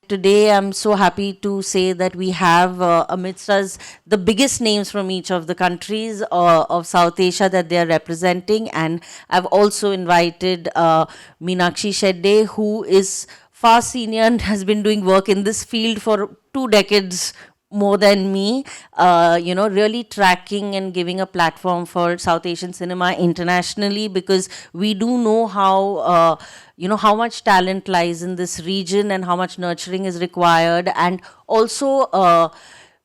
Today, I'm so happy to say that we have amidst us the biggest names from each of the countries of South Asia that they are representing. And I've also invited Meenakshi Shedde, who is far senior and has been doing work in this field for 2 decades more than me, really tracking and giving a platform for South Asian cinema internationally, because we do know how much talent lies in this region and how much nurturing is required. And also,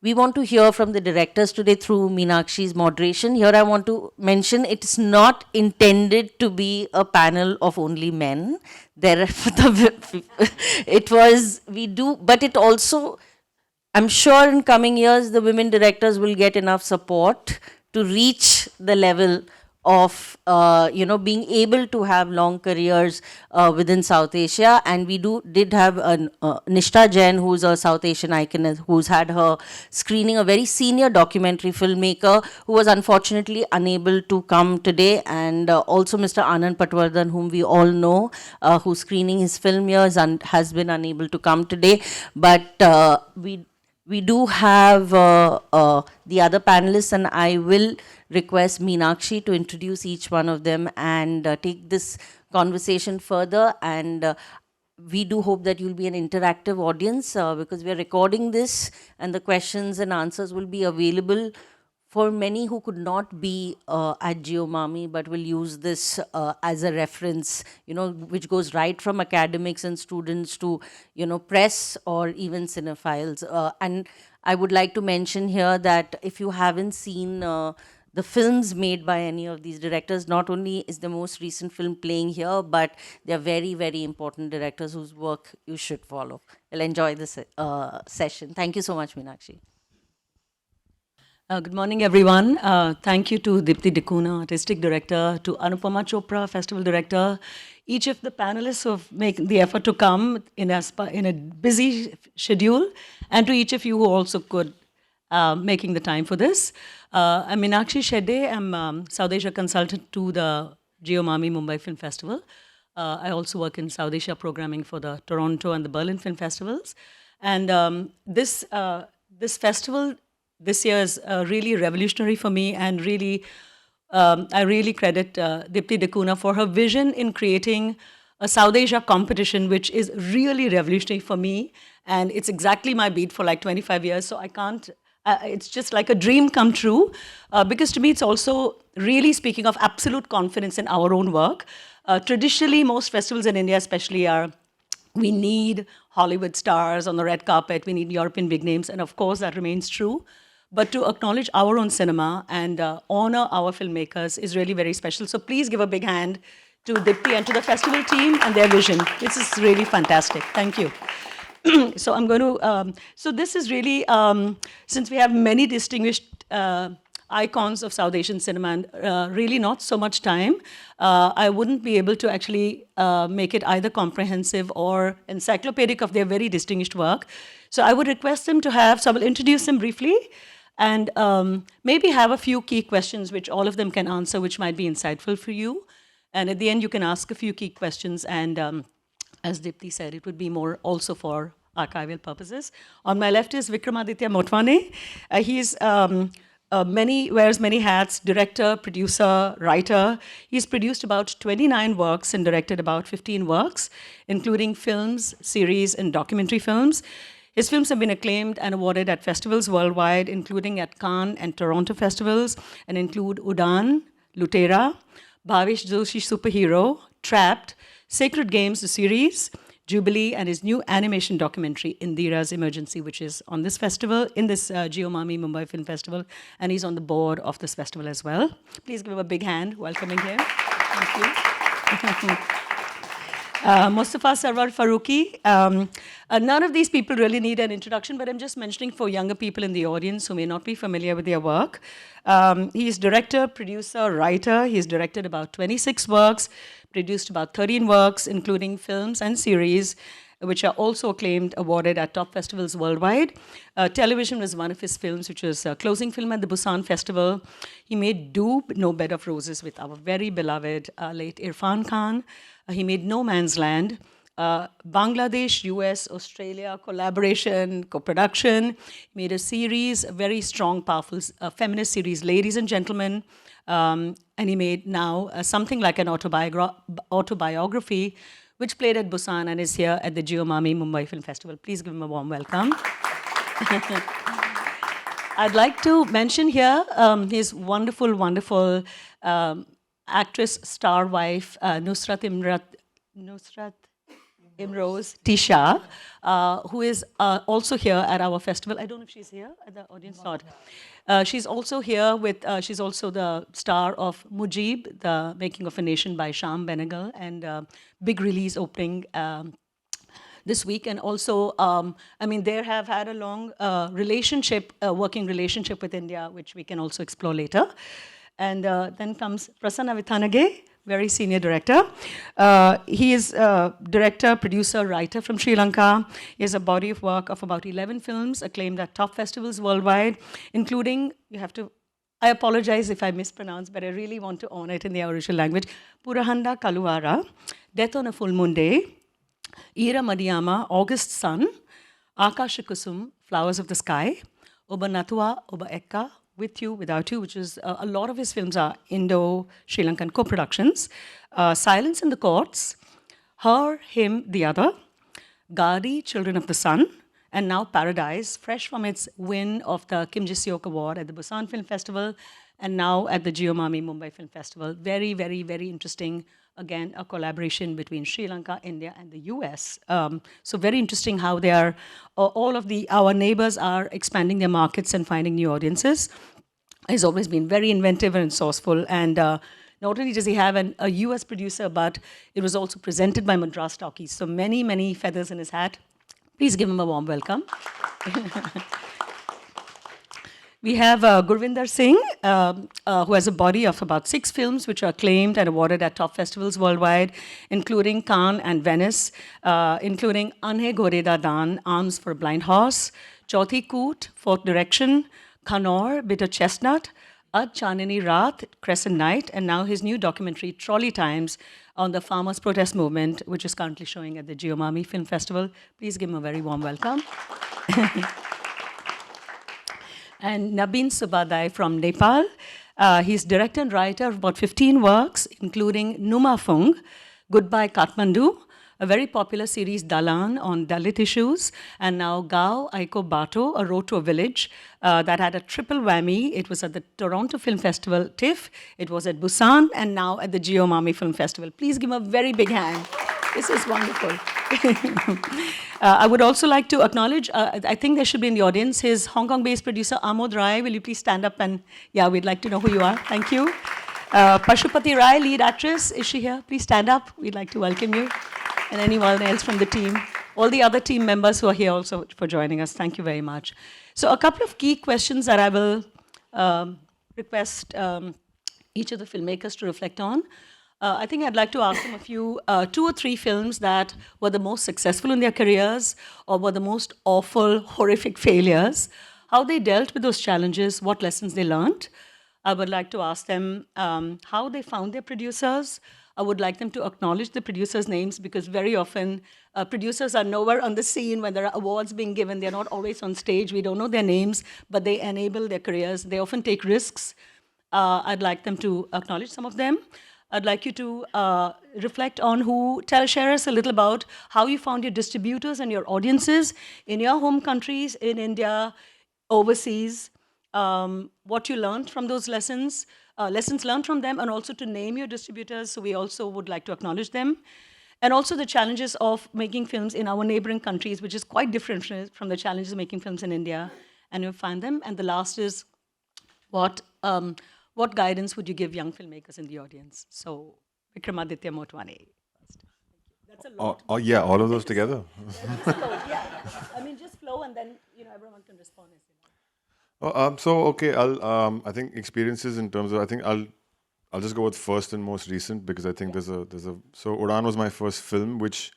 we want to hear from the directors today through Meenakshi's moderation. Here I want to mention it's not intended to be a panel of only men. There, it was, we do, but it also, I'm sure in coming years, the women directors will get enough support to reach the level of, being able to have long careers within South Asia. And we did have Nishta Jain, who's a South Asian icon, who's had her screening, a very senior documentary filmmaker who was unfortunately unable to come today. And also Mr. Anand Patwardhan, whom we all know, who's screening his film here, has been unable to come today. But we do have the other panelists, and I will request Meenakshi to introduce each one of them and take this conversation further. And we do hope that you'll be an interactive audience because we're recording this, and the questions and answers will be available for many who could not be at Jio MAMI, but will use this as a reference, which goes right from academics and students to, press or even cinephiles. And I would like to mention here that if you haven't seen the films made by any of these directors, not only is the most recent film playing here, but they're very, very important directors whose work you should follow. You'll enjoy this session. Thank you so much, Meenakshi. Good morning, everyone. Thank you to Dipti Dikuna, Artistic Director, to Anupama Chopra, Festival Director, each of the panelists who make the effort to come in a busy schedule, and to each of you who also could making the time for this. I'm Meenakshi Shedde. I'm South Asia consultant to the Jio MAMI Mumbai Film Festival. I also work in South Asia programming for the Toronto and the Berlin Film Festivals. And this festival this year is really revolutionary for me, and really, I really credit Dipti Dikuna for her vision in creating a South Asia competition, which is really revolutionary for me. And it's exactly my beat for like 25 years, so I can't, it's just like a dream come true, because to me it's also really speaking of absolute confidence in our own work. Traditionally, most festivals in India especially we need Hollywood stars on the red carpet, we need European big names, and of course that remains true. But to acknowledge our own cinema and honor our filmmakers is really very special. So please give a big hand to Dipti and to the festival team and their vision. This is really fantastic. Thank you. So I'm going to, so this is really, since we have many distinguished icons of South Asian cinema and really not so much time, I wouldn't be able to actually make it either comprehensive or encyclopedic of their very distinguished work. So I would request them to have, so I will introduce them briefly, and maybe have a few key questions which all of them can answer, which might be insightful for you. And at the end, you can ask a few key questions, and as Dipti said, it would be more also for archival purposes. On my left is Vikramaditya Motwane. He's wears many hats: director, producer, writer. He's produced about 29 works and directed about 15 works, including films, series, and documentary films. His films have been acclaimed and awarded at festivals worldwide, including at Cannes and Toronto festivals, and include Udaan, Lutera, Bhavish Joshi Superhero, Trapped, Sacred Games, the series, Jubilee, and his new animation documentary, Indira's Emergency, which is on this festival, in this Jio MAMI Mumbai Film Festival, and he's on the board of this festival as well. Please give him a big hand welcoming him. Thank you. Mostofa, Sarwar, Farooki. None of these people really need an introduction, but I'm just mentioning for younger people in the audience who may not be familiar with their work. He's director, producer, writer. He's directed about 26 works, produced about 13 works, including films and series, which are also acclaimed, awarded at top festivals worldwide. Television was one of his films, which was a closing film at the Busan Festival. He made Do No Bed of Roses with our very beloved late Irfan Khan. He made No Man's Land, Bangladesh, US, Australia, collaboration, co-production. Made a series, a very strong, powerful feminist series, Ladies and Gentlemen. And he made now something like an autobiography, which played at Busan and is here at the Jio MAMI Mumbai Film Festival. Please give him a warm welcome. I'd like to mention here his wonderful, wonderful actress, star wife, Nusrat Imroz Tisha, who is also here at our festival. I don't know if she's here at the audience, not. She's also here with, she's also the star of Mujib, the Making of a Nation by Sham Benegal, and big release opening this week. And also, I mean, they have had a long relationship, working relationship with India, which we can also explore later. And then comes Prasanna Vithanage, very senior director. He is director, producer, writer from Sri Lanka. He has a body of work of about 11 films acclaimed at top festivals worldwide, including, you have to, I apologize if I mispronounce, but I really want to honor it in the original language, Purahanda Kaluara, Death on a Full Moon Day, Ira Madiyama, August Sun, Akashakusum, Flowers of the Sky, Oba Natua, Oba Ekka, With You, Without You, which is a lot of his films are Indo-Sri Lankan co-productions, Silence in the Courts, Her, Him, The Other, Gadi, Children of the Sun, and now Paradise, fresh from its win of the Kim Ji-seok Award at the Busan Film Festival, and now at the Jio MAMI Mumbai Film Festival. Very, very, very interesting. Again, a collaboration between Sri Lanka, India, and the US. So very interesting how they are, all of our neighbors are expanding their markets and finding new audiences. He's always been very inventive and resourceful. And not only does he have a US producer, but it was also presented by Madras Talkies. So many, many feathers in his hat. Please give him a warm welcome. We have Gurvinder Singh, who has a body of about 6 films which are acclaimed and awarded at top festivals worldwide, including Cannes and Venice, including Anhe Goreda Dan, Arms for a Blind Horse, Chauthi Koot, Fourth Direction, Khanor, Bitter Chestnut, Ad Chanini Raat, Crescent Night, and now his new documentary, Trolley Times, on the farmers' protest movement, which is currently showing at the Jio MAMI Film Festival. Please give him a very warm welcome. And Nabin Subadai from Nepal. He's director and writer of about 15 works, including Numafung, Goodbye Kathmandu, a very popular series Dalan on Dalit issues, and now Gao, Ayeko, Bato, A Road to a Village, that had a triple whammy. It was at the Toronto Film Festival, TIFF, it was at Busan, and now at the Jio MAMI Film Festival. Please give him a very big hand. This is wonderful. I would also like to acknowledge, I think there should be in the audience, his Hong Kong-based producer, Amod Rai. Will you please stand up and, yeah, we'd like to know who you are. Thank you. Pashupati Rai, lead actress, is she here? Please stand up. We'd like to welcome you. And anyone else from the team. All the other team members who are here also for joining us. Thank you very much. So a couple of key questions that I will request each of the filmmakers to reflect on. I think I'd like to ask them a few, 2 or 3 films that were the most successful in their careers or were the most awful, horrific failures, how they dealt with those challenges, what lessons they learned. I would like to ask them how they found their producers. I would like them to acknowledge the producers' names because very often producers are nowhere on the scene when there are awards being given. They're not always on stage. We don't know their names, but they enable their careers. They often take risks. I'd like them to acknowledge some of them. I'd like you to reflect on share us a little about how you found your distributors and your audiences in your home countries, in India, overseas, what you learned from those lessons learned from them, and also to name your distributors, so we also would like to acknowledge them. And also the challenges of making films in our neighboring countries, which is quite different from the challenges of making films in India, and you'll find them. And the last is, what guidance would you give young filmmakers in the audience? So, Vikramaditya, Motwane. That's a lot. Yeah, all of those together. Yeah. I mean, just flow, and then everyone can respond. Okay, I think experiences in terms of, I think I'll just go with first and most recent because I think so Udaan was my first film, which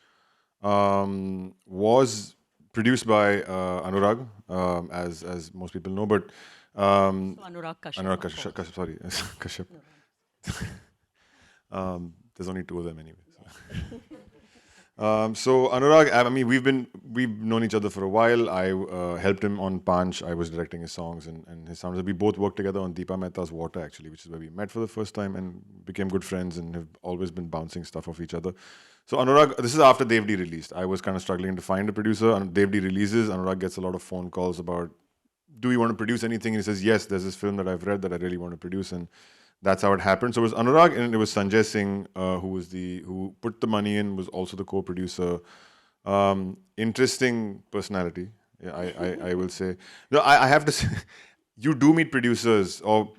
was produced by Anurag, as most people know, but Anurag Kashyap. Sorry, Kashyap. There's only 2 of them anyway. So Anurag, I mean, we've known each other for a while. I helped him on Panch. I was directing his songs and his sounds. We both worked together on Deepa Mehta's Water, actually, which is where we met for the first time and became good friends and have always been bouncing stuff off each other. So Anurag, this is after Devdi released. I was kind of struggling to find a producer. And Devdi releases. Anurag gets a lot of phone calls about, do you want to produce anything? And he says, yes, there's this film that I've read that I really want to produce. And that's how it happened. So it was Anurag and it was Sanjay Singh who put the money in, was also the co-producer. Interesting personality, yeah, I will say. No, I have to say, you do meet producers, or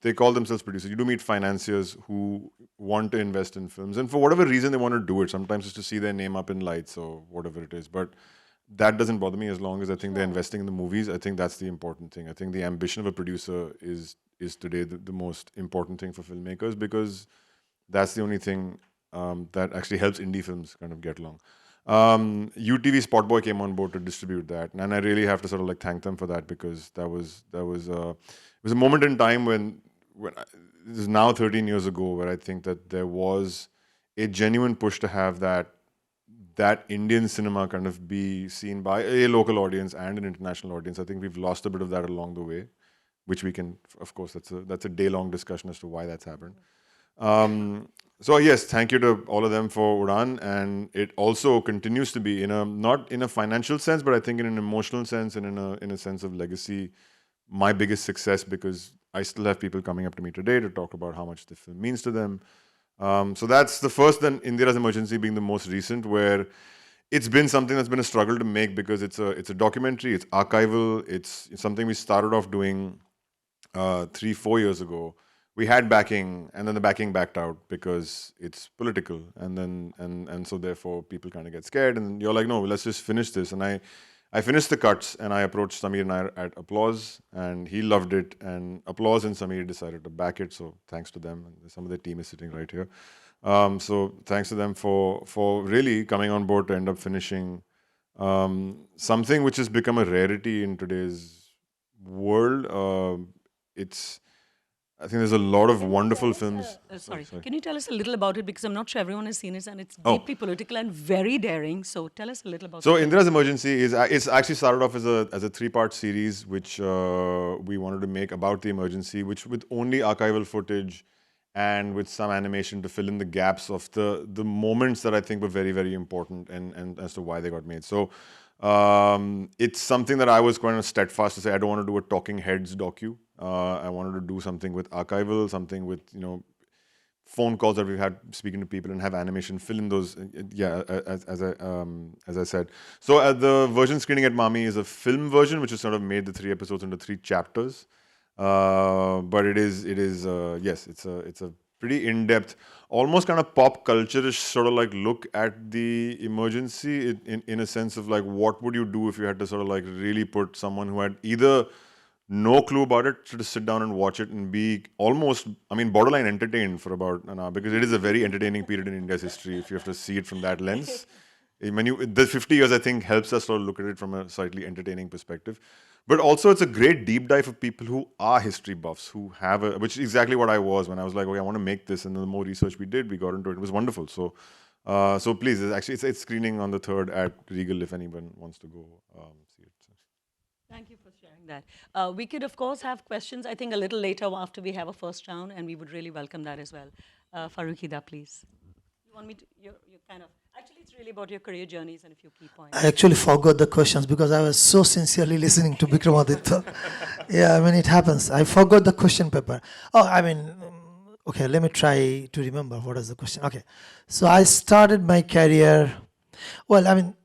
they call themselves producers. You do meet financiers who want to invest in films, and for whatever reason they want to do it. Sometimes it's to see their name up in lights or whatever it is. But that doesn't bother me as long as I think they're investing in the movies. I think that's the important thing. I think the ambition of a producer is today the most important thing for filmmakers, because that's the only thing that actually helps indie films kind of get along. UTV Spotboy came on board to distribute that, and I really have to sort of like thank them for that, because it was a moment in time when this is now 13 years ago, where I think that there was a genuine push to have that Indian cinema kind of be seen by a local audience and an international audience. I think we've lost a bit of that along the way, which we can, of course, that's a day-long discussion as to why that's happened. So yes, thank you to all of them for Udaan, and it also continues to be not in a financial sense, but I think in an emotional sense and in a sense of legacy, my biggest success, because I still have people coming up to me today to talk about how much the film means to them. So that's the first. Then Indira's Emergency being the most recent, where it's been something that's been a struggle to make, because it's a documentary, it's archival, it's something we started off doing 3-4 years ago. We had backing, and then the backing backed out because it's political, and so therefore people kind of get scared, and you're like, no, let's just finish this. And I finished the cuts, and I approached Samir and I at Applause, and he loved it, and Applause and Samir decided to back it, so thanks to them. And some of the team is sitting right here. So thanks to them for really coming on board to end up finishing something which has become a rarity in today's world. I think there's a lot of wonderful films. Sorry, can you tell us a little about it? Because I'm not sure everyone has seen it, and it's deeply political and very daring. So tell us a little about it. So Indira's Emergency it's actually started off as a 3-part series, which we wanted to make about the emergency, which with only archival footage and with some animation to fill in the gaps of the moments that I think were very, very important and as to why they got made. So it's something that I was kind of steadfast to say, I don't want to do a talking heads docu. I wanted to do something with archival, something with, phone calls that we've had speaking to people, and have animation fill in those. As I said. So the version screening at Mami is a film version, which has sort of made the 3 episodes into 3 chapters. But it's a pretty in-depth, almost kind of pop culture-ish sort of like look at the emergency in a sense of like, what would you do if you had to sort of like really put someone who had either no clue about it to just sit down and watch it and be almost, borderline entertained for about an hour, because it is a very entertaining period in India's history if you have to see it from that lens. The 50 years, I think, helps us sort of look at it from a slightly entertaining perspective. But also, it's a great deep dive for people who are history buffs, who have which is exactly what I was when I was like, okay, I want to make this. And the more research we did, we got into it. It was wonderful. So please, it's screening on the 3rd at Regal if anyone wants to go see it. Thank you for sharing that. We could, of course, have questions, I think, a little later after we have a first round, and we would really welcome that as well. Farooki, please. You want me to, you're kind of, actually, it's really about your career journeys and a few key points. I actually forgot the questions because I was so sincerely listening to Vikramaditya. Yeah, it happens. I forgot the question paper. Okay, let me try to remember what is the question. Okay, so I started my career,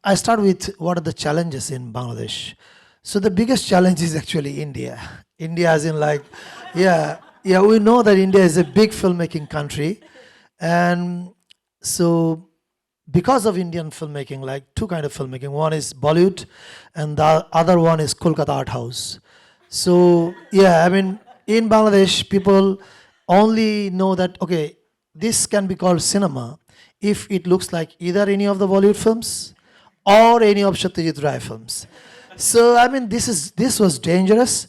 I start with what are the challenges in Bangladesh. So the biggest challenge is actually India. India as in like, we know that India is a big filmmaking country. And so because of Indian filmmaking, like 2 kinds of filmmaking, one is Bollywood and the other one is Kolkata art house. So in Bangladesh, people only know that, okay, this can be called cinema if it looks like either any of the Bollywood films or any of Satyajit Ray films. So this was dangerous,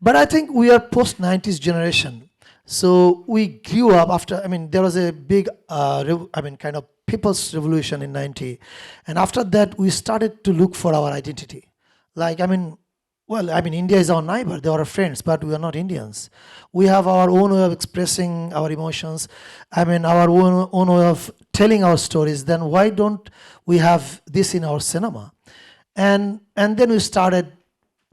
but I think we are post-90s generation. So we grew up after, there was a big, kind of people's revolution in 90. And after that, we started to look for our identity. Like, India is our neighbor, they are our friends, but we are not Indians. We have our own way of expressing our emotions, our own way of telling our stories. Then why don't we have this in our cinema? And then we started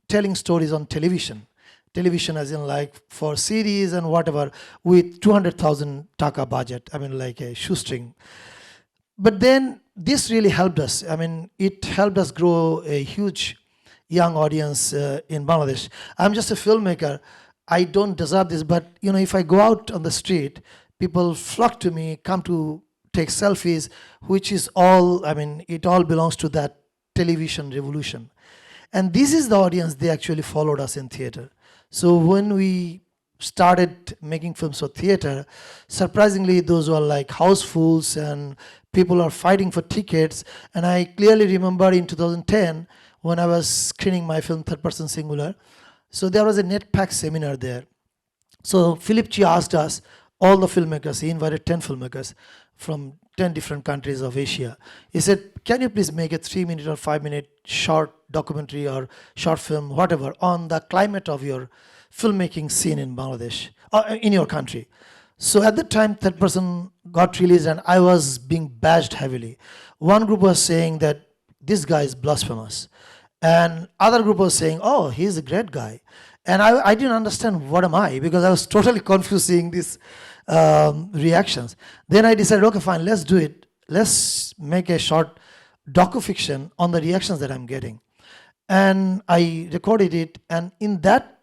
telling stories on television. Television as in like for series and whatever, with 200,000 taka budget, like a shoestring. But then this really helped us. It helped us grow a huge young audience in Bangladesh. I'm just a filmmaker. I don't deserve this, but if I go out on the street, people flock to me, come to take selfies, which is all, it all belongs to that television revolution. And this is the audience, they actually followed us in theater. So when we started making films for theater, surprisingly, those were like housefuls and people are fighting for tickets. And I clearly remember in 2010, when I was screening my film Third Person Singular, so there was a NetPack seminar there. So Philip Chi asked us, all the filmmakers, he invited 10 filmmakers from 10 different countries of Asia. He said, can you please make a 3-minute or 5-minute short documentary or short film, whatever, on the climate of your filmmaking scene in Bangladesh, or in your country. So at the time, Third Person got released and I was being bashed heavily. One group was saying that this guy is blasphemous. And other group was saying, oh, he's a great guy. And I didn't understand what am I, because I was totally confused seeing these reactions. Then I decided, okay, fine, let's do it. Let's make a short docu-fiction on the reactions that I'm getting. And I recorded it, and in that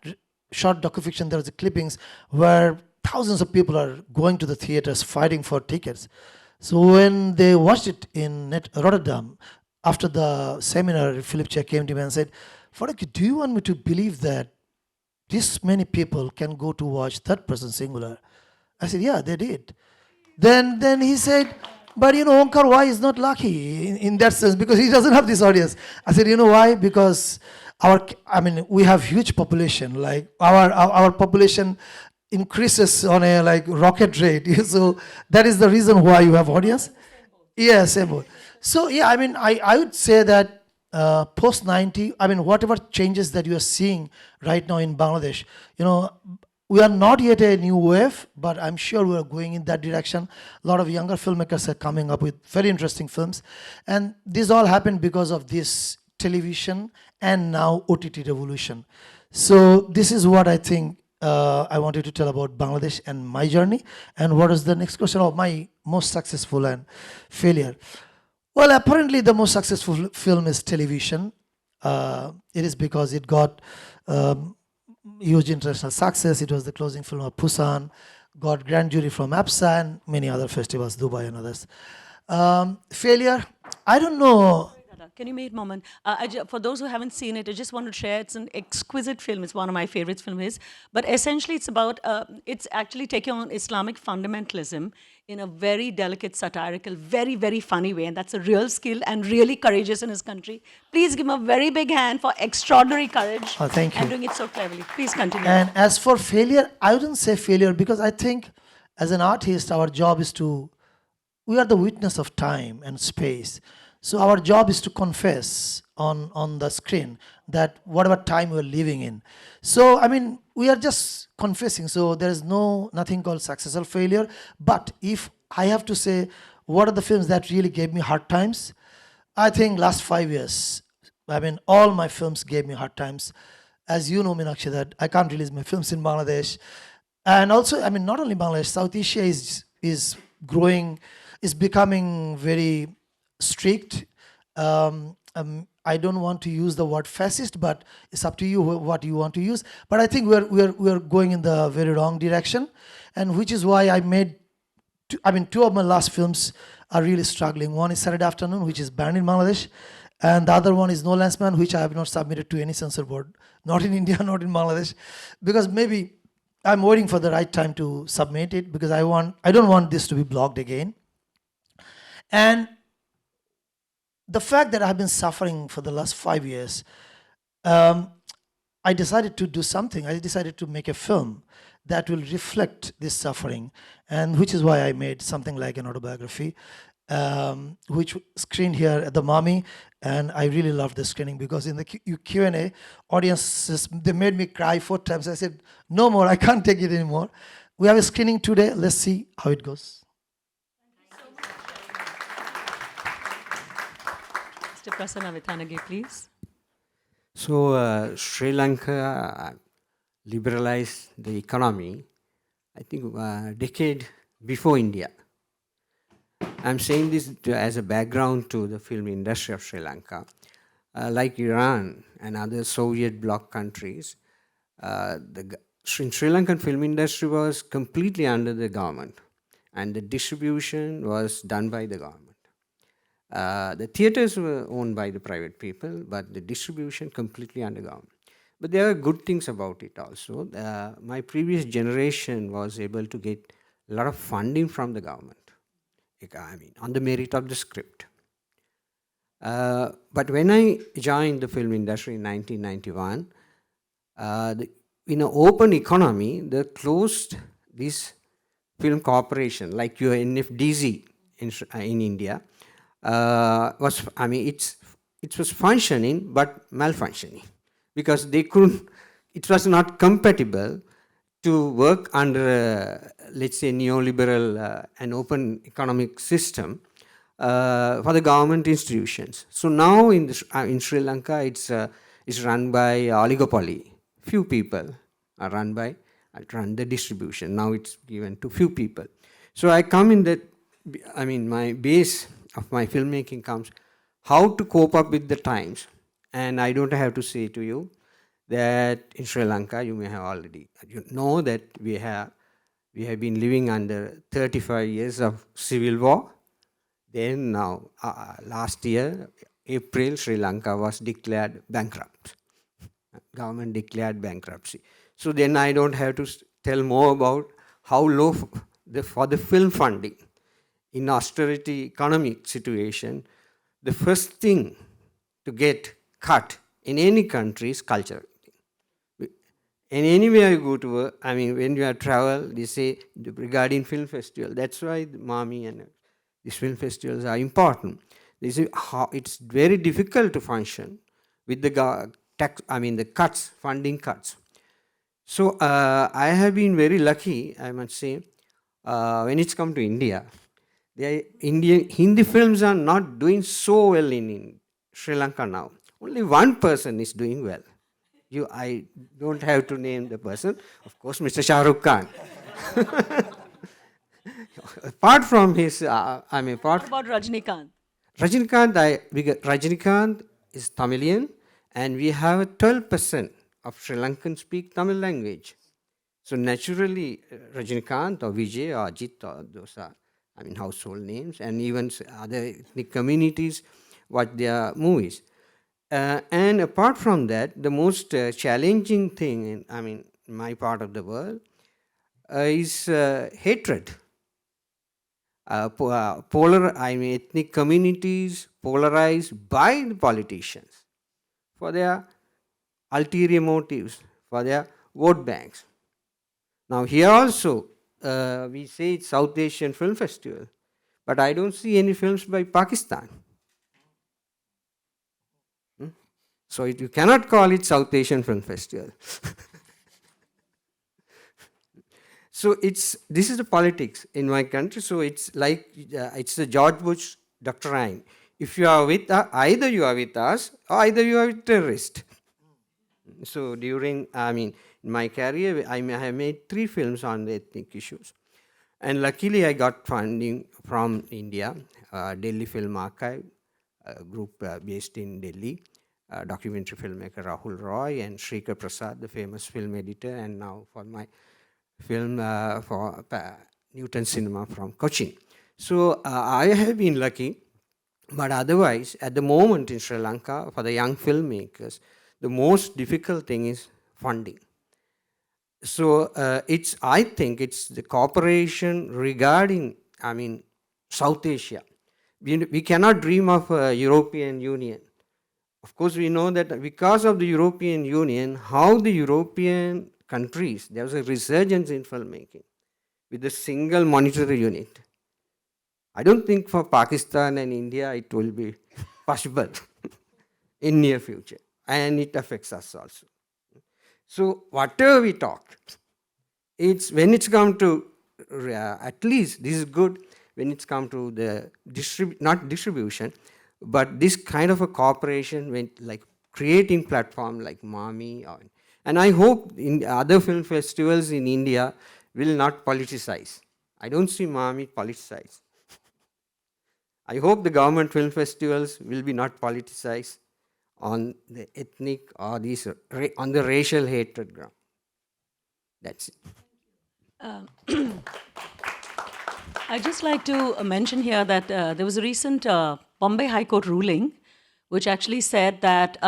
short docu-fiction, there was clippings where thousands of people are going to the theaters fighting for tickets. So when they watched it in Rotterdam, after the seminar, Philip Che came to me and said, Farooki, do you want me to believe that this many people can go to watch Third Person Singular? I said, yeah, they did. Then he said, but Onkar, why is not lucky in that sense? Because he doesn't have this audience. I said, you know why? Because we have huge population. Like our population increases on a rocket rate. So that is the reason why you have audience. Yeah, same. So yeah, I would say that post 90, whatever changes that you are seeing right now in Bangladesh, we are not yet a new wave, but I'm sure we are going in that direction. A lot of younger filmmakers are coming up with very interesting films. And this all happened because of this television and now OTT revolution. So this is what I think I wanted to tell about Bangladesh and my journey. And what is the next question of my most successful and failure? Well, apparently the most successful film is television. It is because it got huge international success. It was the closing film of Busan, got grand jury from APSA and many other festivals, Dubai and others. Failure, I don't know. Can you make a moment? For those who haven't seen it, I just want to share. It's an exquisite film. It's one of my favorite films. But essentially, it's about, it's actually taking on Islamic fundamentalism in a very delicate, satirical, very, very funny way. And that's a real skill and really courageous in his country. Please give him a very big hand for extraordinary courage. Oh, thank you. And doing it so cleverly. Please continue. And as for failure, I wouldn't say failure, because I think as an artist, our job is we are the witness of time and space. So our job is to confess on the screen that whatever time we're living in. So, we are just confessing. So there is nothing called success or failure. But if I have to say, what are the films that really gave me hard times? I think last 5 years, all my films gave me hard times. As you know, Meenakshi, that I can't release my films in Bangladesh. And also, not only Bangladesh, South Asia is growing, is becoming very strict. I don't want to use the word fascist, but it's up to you what you want to use. But I think we're going in the very wrong direction, and which is why I made, two of my last films are really struggling. One is Saturday Afternoon, which is banned in Bangladesh, and the other one is No Lands Man, which I have not submitted to any censor board, not in India, not in Bangladesh, because maybe I'm waiting for the right time to submit it, because I don't want this to be blocked again. And the fact that I've been suffering for the last 5 years, I decided to do something. I decided to make a film that will reflect this suffering, and which is why I made something like an autobiography. which screened here at the Mami, and I really loved the screening because in the Q&A, audiences, they made me cry 4 times. I said, no more, I can't take it anymore. We have a screening today. Let's see how it goes. Mr. Prasanna Vithanage, please. So Sri Lanka liberalized the economy, I think a decade before India. I'm saying this as a background to the film industry of Sri Lanka. Like Iran and other Soviet bloc countries, the Sri Lankan film industry was completely under the government, and the distribution was done by the government. The theaters were owned by the private people, but the distribution completely under government. But there are good things about it also. My previous generation was able to get a lot of funding from the government, I mean, on the merit of the script. But when I joined the film industry in 1991, in an open economy, they closed this film corporation, like your NFDZ in India, was, I mean, it was functioning but malfunctioning because they couldn't, it was not compatible to work under, let's say, neoliberal and open economic system for the government institutions. So now in Sri Lanka, it's run by oligopoly. Few people are run the distribution. Now it's given to few people. So I come in that, I mean, my base of my filmmaking comes how to cope up with the times. And I don't have to say to you that in Sri Lanka, you may have already, you know that we have been living under 35 years of civil war. Then now, last year, April, Sri Lanka was declared bankrupt. Government declared bankruptcy. So then I don't have to tell more about how low for the film funding. In austerity economic situation, the first thing to get cut in any country is culture. And anywhere you go to work, I mean, when you have travel, they say regarding film festival. That's why the Mami and these film festivals are important. They say how it's very difficult to function with the tax, I mean, the cuts, funding cuts. So I have been very lucky, I must say, when it's come to India. Indian Hindi films are not doing so well in Sri Lanka now. Only one person is doing well. I don't have to name the person. Of course, Mr. Shah Rukh Khan. Apart from his, What about Rajnikant? Rajnikant is Tamilian, and we have 12% of Sri Lankan speak Tamil language. So naturally, Rajnikant or Vijay or Ajit, or those are, I mean, household names, and even other ethnic communities watch their movies. And apart from that, the most challenging thing in my part of the world is hatred. Ethnic communities polarized by the politicians for their ulterior motives, for their vote banks. Now here also, we say it's South Asian Film Festival, but I don't see any films by Pakistan. So you cannot call it South Asian Film Festival. So this is the politics in my country. So it's like, it's the George Bush doctrine. If you are with us, either you are with us, or either you are with terrorists. So during, in my career, I have made 3 films on the ethnic issues. And luckily, I got funding from India, Delhi Film Archive, a group based in Delhi, documentary filmmaker Rahul Roy and Shrikar Prasad, the famous film editor, and now for my film for Newton Cinema from Cochin. So I have been lucky, but otherwise, at the moment in Sri Lanka, for the young filmmakers, the most difficult thing is funding. So I think it's the cooperation regarding, South Asia. We cannot dream of a European Union. Of course, we know that because of the European Union, how the European countries, there was a resurgence in filmmaking with a single monetary unit. I don't think for Pakistan and India it will be possible in near future, and it affects us also. So whatever we talk, it's when it's come to at least this is good when it's come to the not distribution, but this kind of a cooperation when like creating platform like Mami, and I hope in other film festivals in India will not politicize. I don't see Mami politicized. I hope the government film festivals will be not politicized on the ethnic or these on the racial hatred ground. That's it. I'd just like to mention here that there was a recent Bombay High Court ruling which actually said that,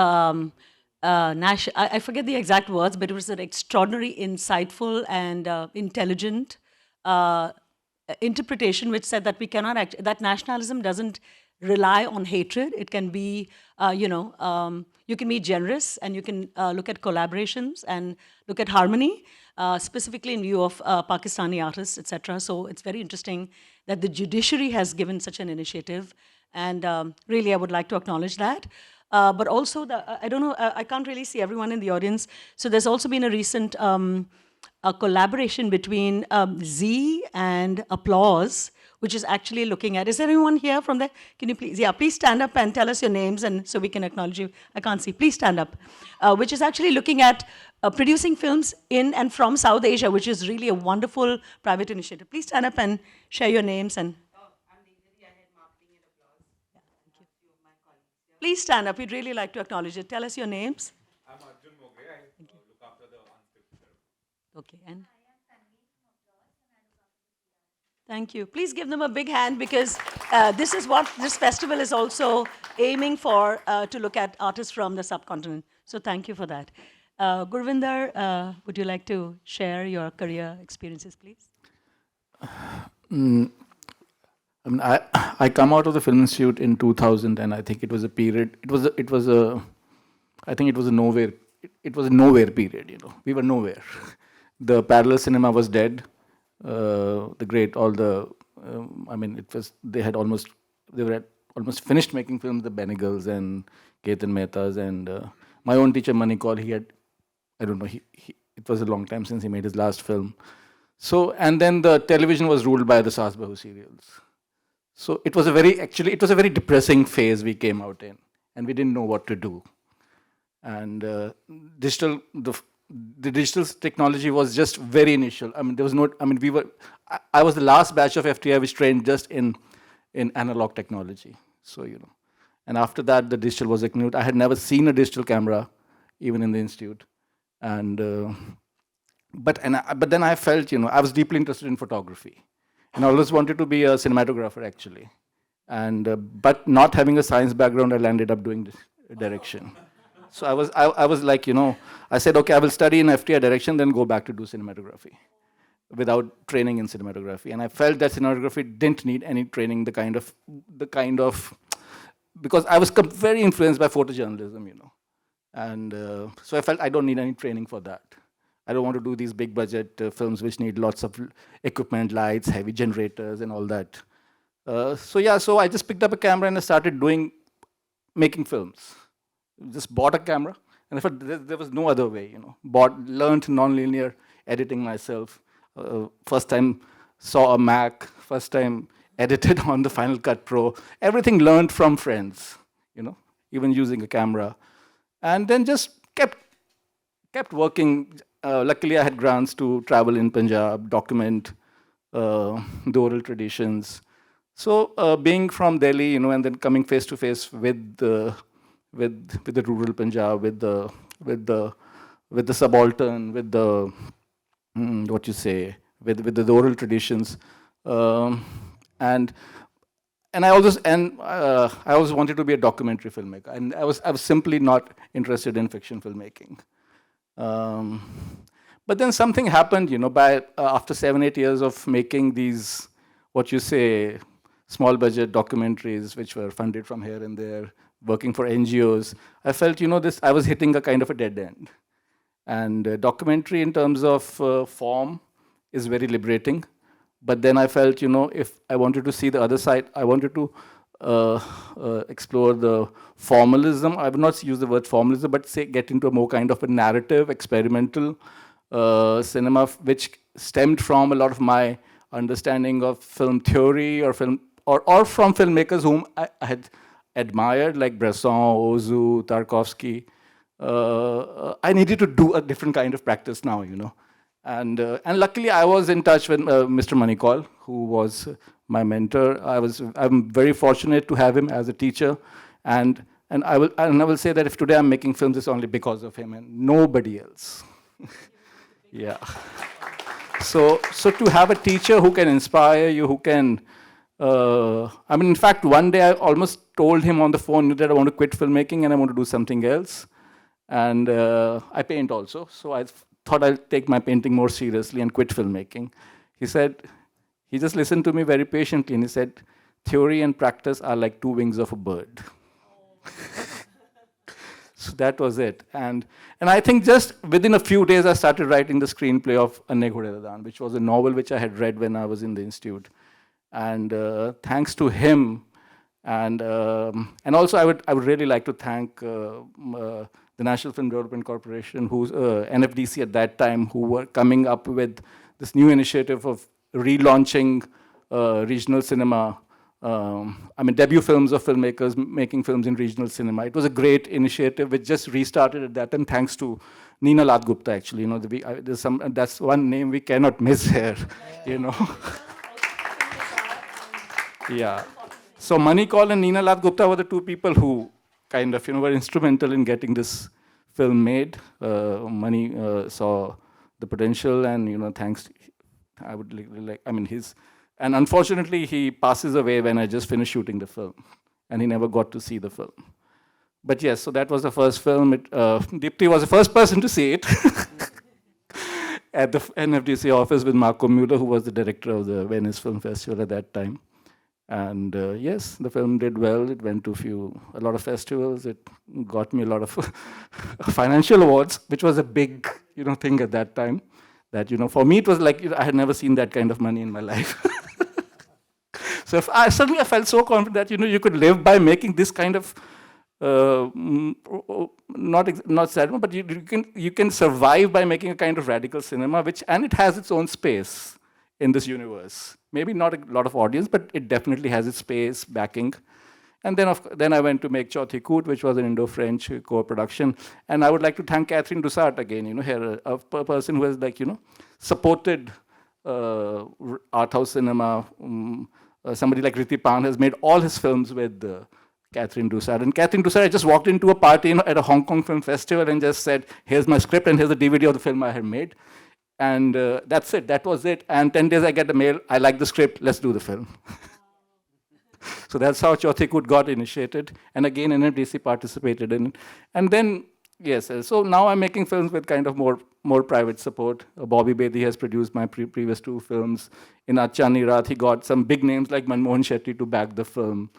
I forget the exact words, but it was an extraordinary, insightful, and intelligent interpretation which said that we cannot that nationalism doesn't rely on hatred. It can be, you can be generous and you can look at collaborations and look at harmony, specifically in view of Pakistani artists, etc. So it's very interesting that the judiciary has given such an initiative, and really I would like to acknowledge that. But also, I don't know, I can't really see everyone in the audience. So there's also been a recent a collaboration between Z and Applause, which is actually looking at, is there anyone here from there? Can you please, please stand up and tell us your names and so we can acknowledge you. I can't see, please stand up. Which is actually looking at producing films in and from South Asia, which is really a wonderful private initiative. Please stand up and share your names. And please stand up, we'd really like to acknowledge it. Tell us your names. Okay, and thank you. Please give them a big hand because this is what this festival is also aiming for, to look at artists from the subcontinent. So thank you for that. Gurvinder, would you like to share your career experiences, please? I mean, I come out of the Film Institute in 2000, and I think it was a period. I think it was a nowhere. It was a nowhere period. You know, we were nowhere. The parallel cinema was dead. They were almost finished making films. The Benegals and Ketan Mehtas and my own teacher Manikal. It was a long time since he made his last film. So, and then the television was ruled by the Saas Bahu serials. So it was a very depressing phase we came out in, and we didn't know what to do. And the digital technology was just very initial. I mean, I was the last batch of FTI which trained just in analog technology. So, and after that, the digital was ignored. I had never seen a digital camera, even in the institute. And, but then I felt, I was deeply interested in photography. And I always wanted to be a cinematographer, actually. And, but not having a science background, I landed up doing direction. So I was like, I said, okay, I will study in FTI direction, then go back to do cinematography without training in cinematography. And I felt that cinematography didn't need any training, the kind of, because I was very influenced by photojournalism, And so I felt I don't need any training for that. I don't want to do these big budget films which need lots of equipment, lights, heavy generators and all that. So I just picked up a camera and I started making films. Just bought a camera, and I thought there was no other way, Learned non-linear editing myself. First time saw a Mac, first time edited on the Final Cut Pro. Everything learned from friends, even using a camera. And then just kept working. Luckily, I had grants to travel in Punjab, document the oral traditions. So being from Delhi, and then coming face to face with the rural Punjab, with the subaltern, with the with the oral traditions, and I always wanted to be a documentary filmmaker, and I was simply not interested in fiction filmmaking. But then something happened, after 7-8 years of making these small budget documentaries which were funded from here and there, working for NGOs, I felt, I was hitting a kind of a dead end. And documentary in terms of form is very liberating, But then I felt, if I wanted to see the other side, I wanted to explore the formalism. I would not use the word formalism, but say get into a more kind of a narrative, experimental cinema, which stemmed from a lot of my understanding of film theory or film, or from filmmakers whom I had admired, like Bresson, Ozu, Tarkovsky. I needed to do a different kind of practice now, And luckily, I was in touch with Mr. Manikal, who was my mentor. I'm very fortunate to have him as a teacher, and I will say that if today I'm making films, it's only because of him and nobody else. Yeah. So to have a teacher who can inspire you, who can, in fact, one day I almost told him on the phone that I want to quit filmmaking and I want to do something else. And I paint also, so I thought I'll take my painting more seriously and quit filmmaking. He just listened to me very patiently, and he said, theory and practice are like two wings of a bird. So that was it. And I think just within a few days, I started writing the screenplay of Anne Ghuderadan, which was a novel which I had read when I was in the institute. And thanks to him, and also I would really like to thank the National Film Development Corporation, who's NFDC at that time, who were coming up with this new initiative of relaunching regional cinema. Debut films of filmmakers making films in regional cinema. It was a great initiative which just restarted at that time, thanks to Nina Ladgupta, actually. That's one name we cannot miss here, Yeah. So Manikal and Nina Ladgupta were the two people who kind of, were instrumental in getting this film made. Mani saw the potential, and thanks. I would like. And unfortunately, he passes away when I just finished shooting the film, and he never got to see the film. But yes, so that was the first film. Dipti was the first person to see it at the NFDC office with Marco Mueller, who was the director of the Venice Film Festival at that time. And yes, the film did well. It went to a lot of festivals. It got me a lot of financial awards, which was a big, thing at that time. That, for me, it was like I had never seen that kind of money in my life. So suddenly I felt so confident that, you could live by making this kind of, not sad, but you can survive by making a kind of radical cinema, and it has its own space in this universe. Maybe not a lot of audience, but it definitely has its space, backing. And then I went to make Chauthi Koot, which was an Indo-French co-production. And I would like to thank Catherine Dussart again, a person who has supported art house cinema. Somebody like Riti Pan has made all his films with Catherine Dussart. And Catherine Dussart, I just walked into a party at a Hong Kong Film Festival and just said, here's my script and here's the DVD of the film I had made. And that's it, that was it. And 10 days I get a mail, I like the script, let's do the film. So that's how Chauthi Koot got initiated. And again, NFDC participated in it. And then, yes, so now I'm making films with kind of more private support. Bobby Bedi has produced my previous two films. In Achani Raat, he got some big names like Manmohan Shetty to back the film.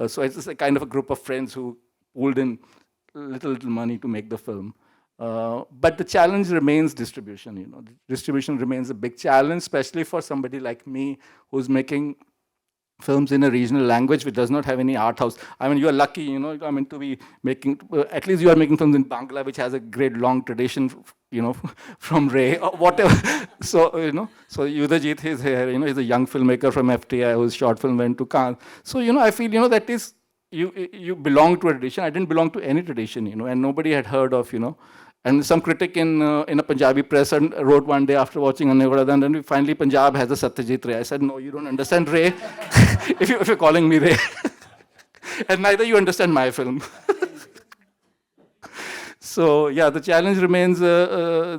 So it's just a kind of a group of friends who pulled in little money to make the film. But the challenge remains distribution. Distribution remains a big challenge, especially for somebody like me who's making films in a regional language which does not have any art house. You are lucky, to be making, at least you are making films in Bangla, which has a great long tradition, from Ray or whatever. So, so Yudhajit is here, he's a young filmmaker from FTI whose short film went to Cannes. So, I feel, that is, you belong to a tradition. I didn't belong to any tradition, and nobody had heard of, And some critic in a Punjabi press wrote one day after watching Anne Ghuderadan, and finally Punjab has a Satyajit Ray. I said, no, you don't understand Ray, if you're calling me Ray. And neither you understand my film. So yeah, the challenge remains, my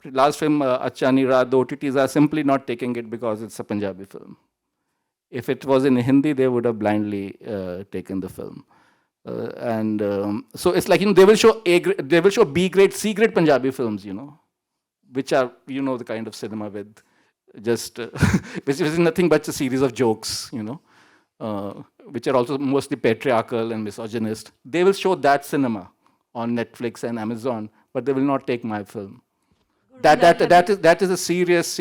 last film, Achani Raat, the OTTs are simply not taking it because it's a Punjabi film. If it was in Hindi, they would have blindly taken the film. So it's like, they will show they will show B grade, C grade Punjabi films, which are, the kind of cinema with just, which is nothing but a series of jokes, which are also mostly patriarchal and misogynist. They will show that cinema on Netflix and Amazon, but they will not take my film. That is a serious,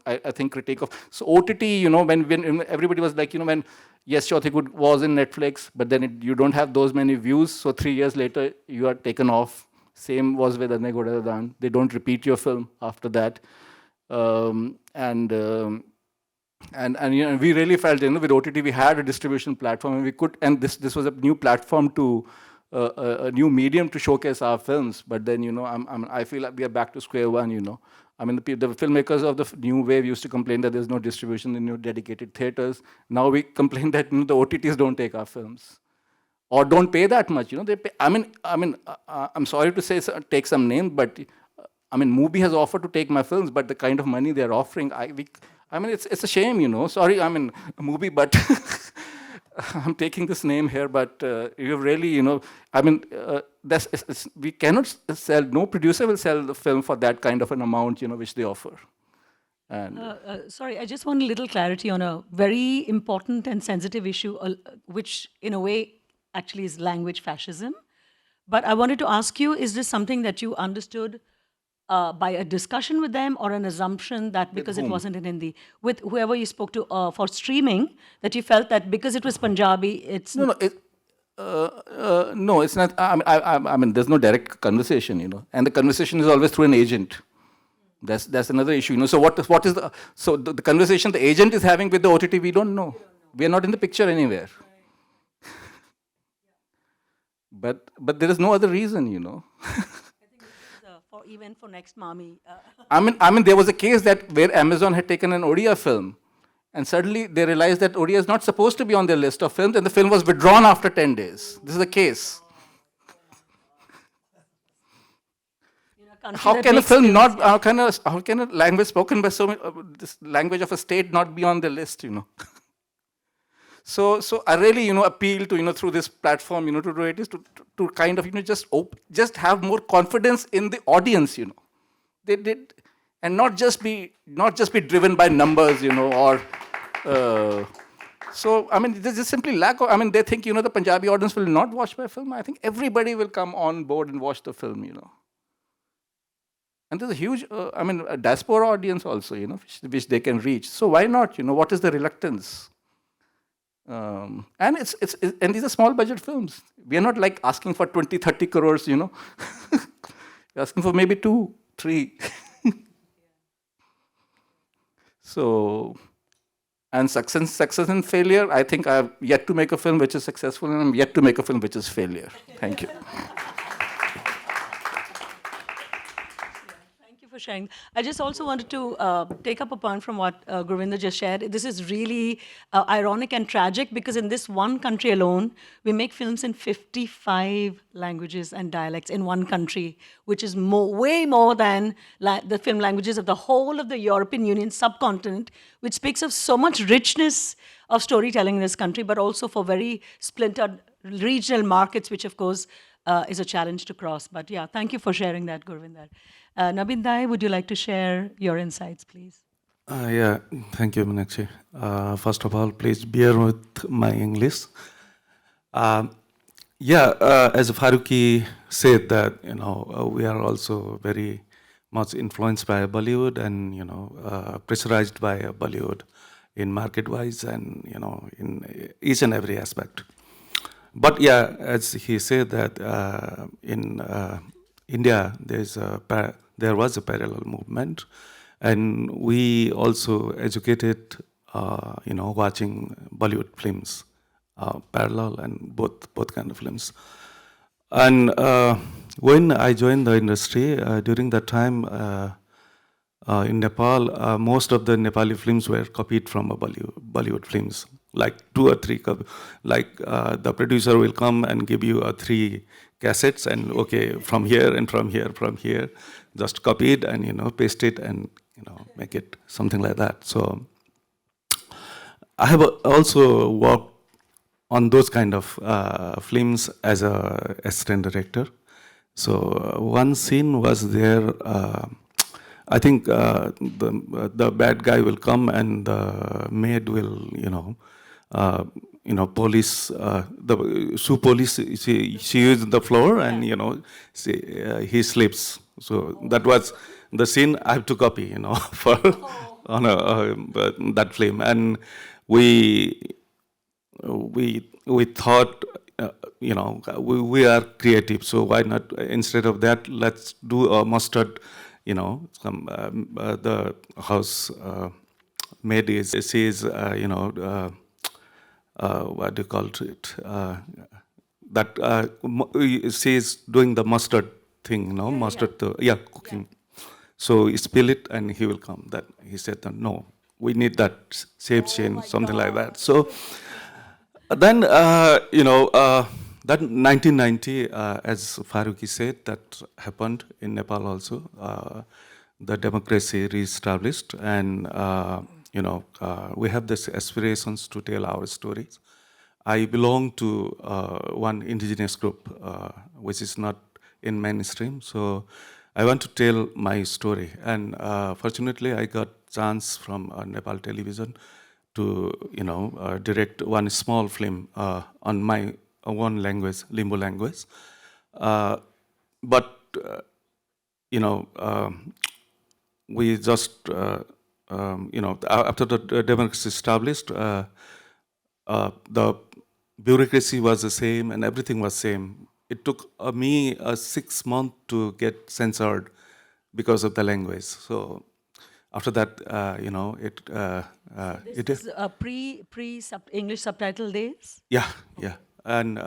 I think critique of. So OTT, when everybody was like, when Yes Chauthikut was in Netflix, but then you don't have those many views, so 3 years later you are taken off. Same was with Ane Godadan. They don't repeat your film after that. And we really felt, with OTT we had a distribution platform, and we could, and this was a new platform to a new medium to showcase our films. But then, I feel like we are back to square one. I mean, the filmmakers of the new wave used to complain that there's no distribution in new dedicated theaters. Now we complain that the OTTs don't take our films, or don't pay that much. They pay. I'm sorry to say, take some names, but Mubi has offered to take my films, but the kind of money they're offering, it's a shame. Sorry, Mubi, but I'm taking this name here, but you really, we cannot sell. No producer will sell the film for that kind of an amount, which they offer. And Sorry, I just want a little clarity on a very important and sensitive issue, which in a way actually is language fascism. But I wanted to ask you, is this something that you understood by a discussion with them, or an assumption that because it wasn't in Hindi, with whoever you spoke to for streaming, that you felt that because it was Punjabi, it's... No, it's not. There's no direct conversation, and the conversation is always through an agent. That's another issue, So what is the conversation the agent is having with the OTT? We don't know. We are not in the picture anywhere. But there is no other reason, Even for next Mami. There was a case where Amazon had taken an Odia film, and suddenly they realized that Odia is not supposed to be on their list of films, and the film was withdrawn after 10 days. This is a case. How can a film not? How can a language spoken by this language of a state not be on the list? So I really appeal to through this platform to do it is to kind of just have more confidence in the audience. They did, and not just be driven by numbers or. So there's just simply lack of. They think the Punjabi audience will not watch my film. I think everybody will come on board and watch the film. And there's a huge a diaspora audience also which they can reach. So why not? What is the reluctance? And and these are small budget films. We are not like asking for 20-30 crores, We're asking for maybe 2-3. So, and success and failure, I think I have yet to make a film which is successful, and I'm yet to make a film which is failure. Thank you. For sharing. I just also wanted to take up a point from what Gurvinder just shared. This is really ironic and tragic, because in this one country alone, we make films in 55 languages and dialects in one country, which is way more than the film languages of the whole of the European Union subcontinent, which speaks of so much richness of storytelling in this country, but also for very splintered regional markets, which of course is a challenge to cross. But yeah, thank you for sharing that, Gurvinder. Nabin Dai, would you like to share your insights, please? Yeah, thank you, Meenakshi. First of all, please bear with my English. As Farooki said that, we are also very much influenced by Bollywood and, pressurized by Bollywood in market-wise and, in each and every aspect. But yeah, as he said that in India, there was a parallel movement, and we also educated, watching Bollywood films, parallel and both kind of films. And when I joined the industry, during that time in Nepal, most of the Nepali films were copied from Bollywood films, like 2 or 3. Like the producer will come and give you 3 cassettes, and okay, from here and from here, just copy it and paste it and make it something like that. So I have also worked on those kind of films as a assistant director. So one scene was there. I think the bad guy will come and the maid will police, the shoe police, she used the floor and, he sleeps. So that the scene I have to copy, for on that film, and we thought, we are creative, so why not instead of that, let's do a mustard, some the house maid says, what do you call it? That says doing the mustard thing, mustard, cooking. So you spill it and he will come. That he said, no, we need that shape change, something like that. So then, that 1990, as Farooki said, that happened in Nepal also. The democracy re-established, and we have this aspirations to tell our stories. I belong to one indigenous group, which is not in mainstream. So I want to tell my story, and fortunately, I got chance from Nepal television to direct one small film on my own language, Limbu language. But we just after the democracy established, the bureaucracy was the same and everything was same. It took me 6 months to get censored because of the language. So after that, This is English subtitle days? Yeah. And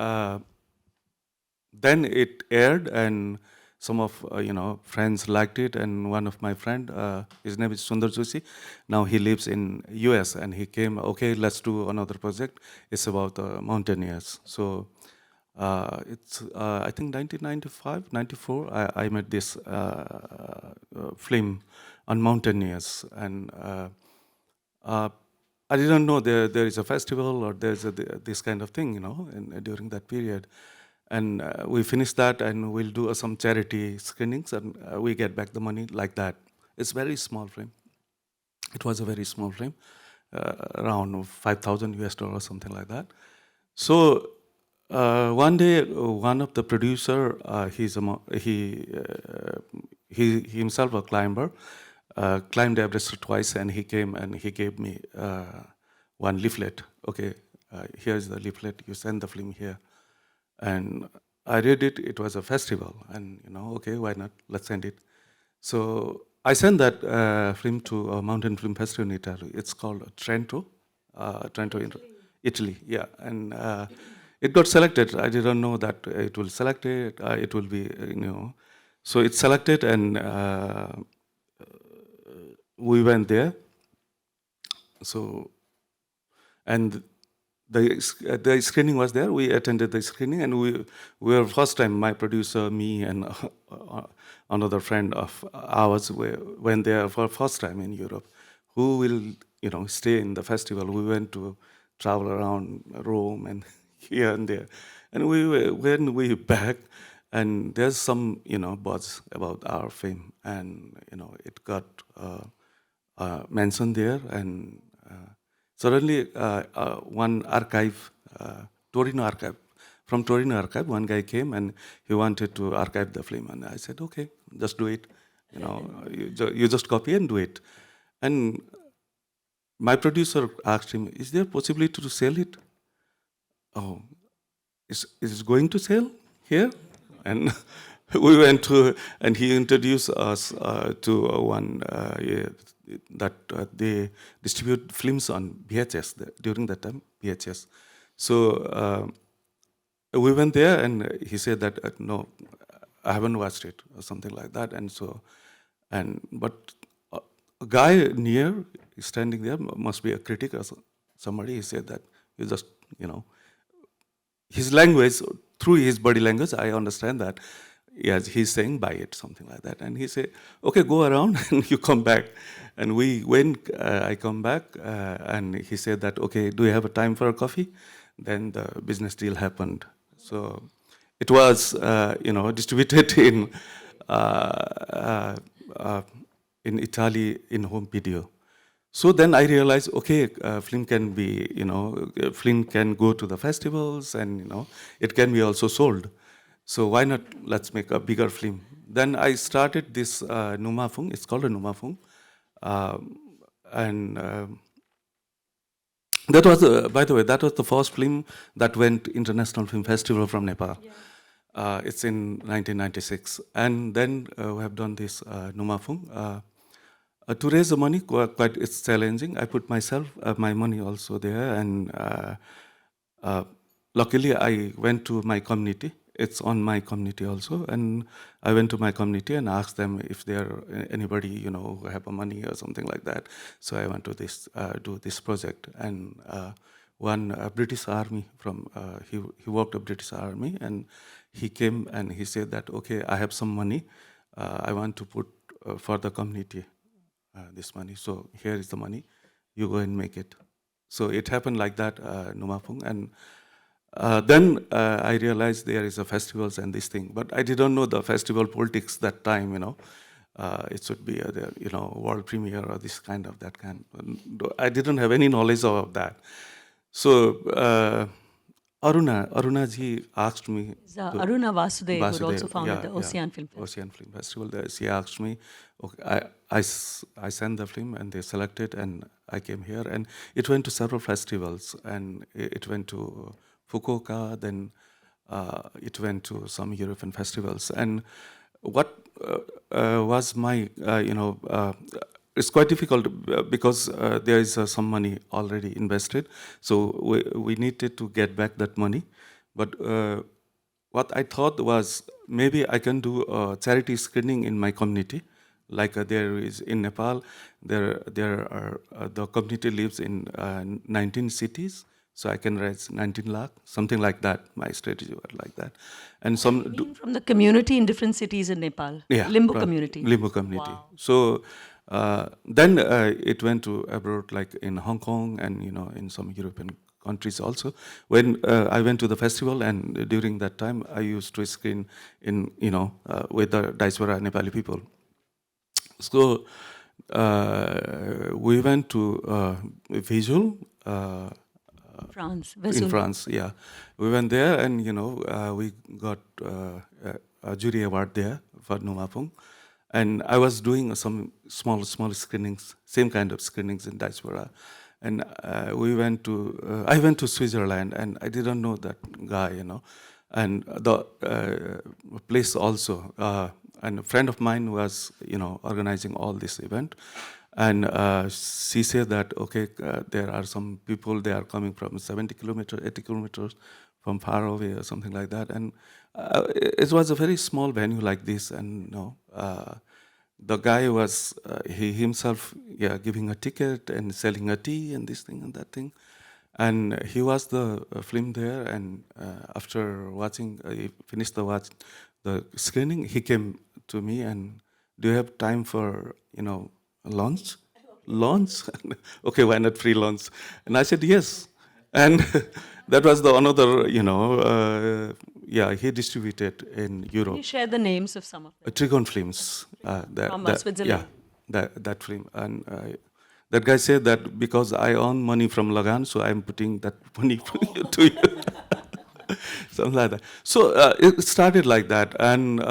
then it aired, and some of friends liked it, and one of my friend, his name is Sundar Joshi. Now he lives in US, and he came. Okay, let's do another project. It's about mountaineers. So it's I think 1995, 94. I made this film on mountaineers, and I didn't know there is a festival or there's this kind of thing, during that period. And we finished that, and we'll do some charity screenings, and we get back the money like that. It's very small film. It was a very small film, around $5,000, something like that. So one day, one of the producer, he himself a climber, climbed Everest twice, and he came and he gave me one leaflet. Okay, here's the leaflet. You send the film here. And I read it. It was a festival, and okay, why not? Let's send it. So I sent that film to a mountain film festival in Italy. It's called Trento, in Italy. Yeah, and it got selected. I didn't know that it will select it. It will be, So it's selected, and we went there. So, and the screening was there. We attended the screening, and we were first time. My producer, me, and another friend of ours went there for first time in Europe. Who will stay in the festival? We went to travel around Rome and here and there, and when we back, and there's some buzz about our film, and it got mentioned there, and. Suddenly, one archive, Torino archive, from Torino archive, one guy came and he wanted to archive the film, and I said, okay, just do it. You just copy and do it. And my producer asked him, is there possibility to sell it? Oh, is it going to sell here? And we went to, and he introduced us to one that they distribute films on VHS during that time, VHS. So we went there, and he said that no, I haven't watched it or something like that. And so, but a guy near standing there must be a critic or somebody. He said that you just his language, through his body language, I understand that. Yes, he's saying buy it, something like that. And he said, okay, go around and you come back. And I come back, and he said that, okay, do you have a time for a coffee? Then the business deal happened. So it was, distributed in Italy in home video. So then I realized, okay, film can be, film can go to the festivals, and it can be also sold. So why not? Let's make a bigger film then I started this Numafung. It's called a Numafung. And that was, by the way, that was the first film that went International Film Festival from Nepal. It's in 1996. And then we have done this Numafung. To raise the money, quite it's challenging. I put myself, my money also there, and luckily I went to my community. It's on my community also, and I went to my community and asked them if there anybody who have a money or something like that. So I went to this do this project, and one British Army from he worked at British Army, and he came and he said that, okay, I have some money, I want to put for the community this money. So here is the money, you go and make it. So it happened like that, Numafung, and then I realized there is a festivals and this thing, but I didn't know the festival politics that time. It should be a world premiere or this kind of that kind. I didn't have any knowledge of that. So Aruna ji asked me. Aruna Vasudev, who also founded the Ocean Film Festival. Ocean Film Festival. She asked me, okay, I sent the film and they selected, and I came here, and it went to several festivals, and it went to Fukuoka, then it went to some European festivals. And what was my, it's quite difficult because there is some money already invested. So we needed to get back that money. But what I thought was maybe I can do a charity screening in my community. Like there is in Nepal, there are the community lives in 19 cities. So I can raise 19 lakh, something like that. My strategy was like that. And some from the community in different cities in Nepal. Yeah, Limbu community. Limbu community. Wow. So then it went to abroad, like in Hong Kong and in some European countries also. When I went to the festival, and during that time I used to screen in with the diaspora Nepali people. So we went to Visual. France. In France, yeah. We went there, and we got a jury award there for Numafung. And I was doing some small screenings, same kind of screenings in diaspora. And I went to Switzerland, and I didn't know that guy, And the place also, and a friend of mine was, organizing all this event. And she said that, okay, there are some people, they are coming from 70 kilometers, 80 kilometers from far away or something like that. And it was a very small venue like this. And the guy was, he himself giving a ticket and selling a tea and this thing and that thing. And he watched the film there, and after watching, he finished the screening, he came to me and, do you have time for, lunch? Lunch? Okay, why not free lunch? And I said, yes. And that was the another, he distributed in Europe. Can you share the names of some of them? Trigon Films. From Switzerland. Yeah, that film. And that guy said that because I earn money from Lagan, so I'm putting that money to you. Something like that. So it started like that. And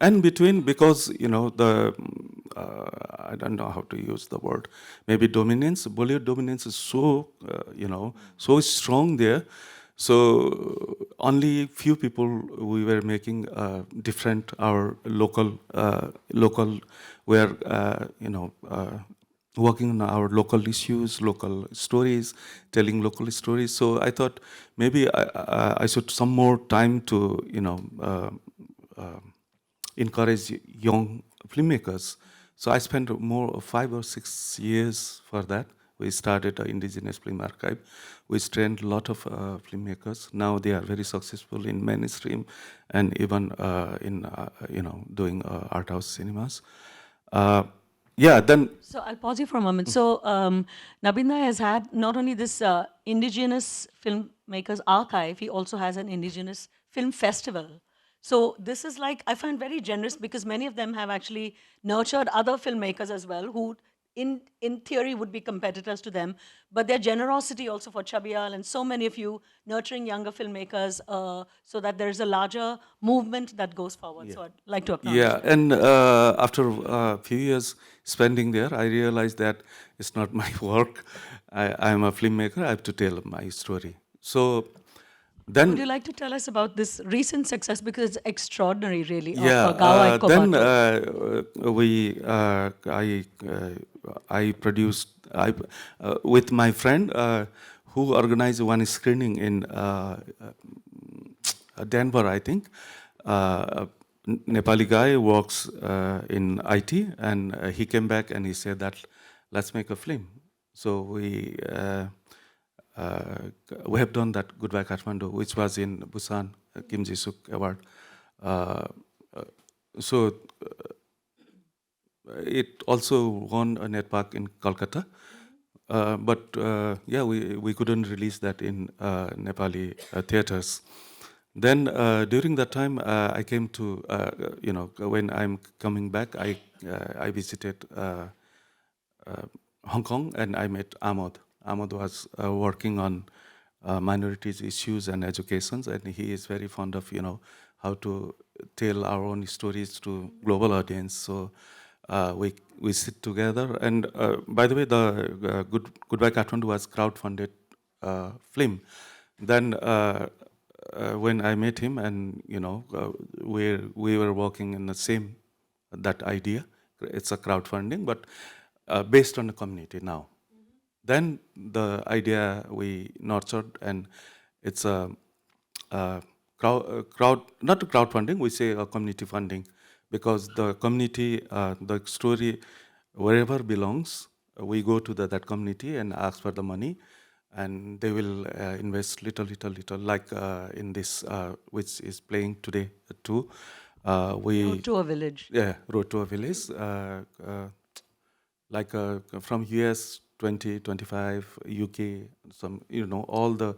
and between, because the I don't know how to use the word, maybe dominance, Bollywood dominance is so so strong there. So only few people we were making different, our local were working on our local issues, local stories, telling local stories. So I thought maybe I should some more time to encourage young filmmakers. So I spent more 5 or 6 years for that. We started an indigenous film archive. We trained a lot of filmmakers. Now they are very successful in mainstream and even in doing art house cinemas. Then. So I'll pause you for a moment. So Nabin has had not only this indigenous filmmakers archive, he also has an indigenous film festival. So this is like, I find very generous, because many of them have actually nurtured other filmmakers as well, who in theory would be competitors to them, but their generosity also for Chabiyal and so many of you nurturing younger filmmakers so that there is a larger movement that goes forward. So I'd like to acknowledge Yeah, that. and after a few years spending there, I realized that it's not my work. I'm a filmmaker. I have to tell my story. So then, Would you like to tell us about this recent success, because it's extraordinary, really, yeah, of Gawa Ayeko then Bato? I produced with my friend who organized one screening in Denver, I think. Nepali guy works in IT, and he came back and he said that let's make a film. So we have done that Goodbye Kathmandu, which was in Busan, Kim Ji-suk Award. So it also won a NetPark in Kolkata. But yeah, we couldn't release that in Nepali theaters. Then during that time, I came to, when I'm coming back, I visited Hong Kong and I met Ahmad. Ahmad was working on minorities issues and educations, and he is very fond of, how to tell our own stories to global audience. So we sit together, and by the way, the Goodbye Kathmandu was crowdfunded film. Then when I met him, and we were working in the same that idea. It's a crowdfunding, but based on the community now. Then the idea we nurtured, and it's a crowd, not a crowdfunding, we say a community funding, because the community, the story, wherever belongs, we go to that community and ask for the money, and they will invest little, like in this, which is playing today too. Road to a Village. Yeah, Road to a Village. Like from US 20, 25, UK, some, all the.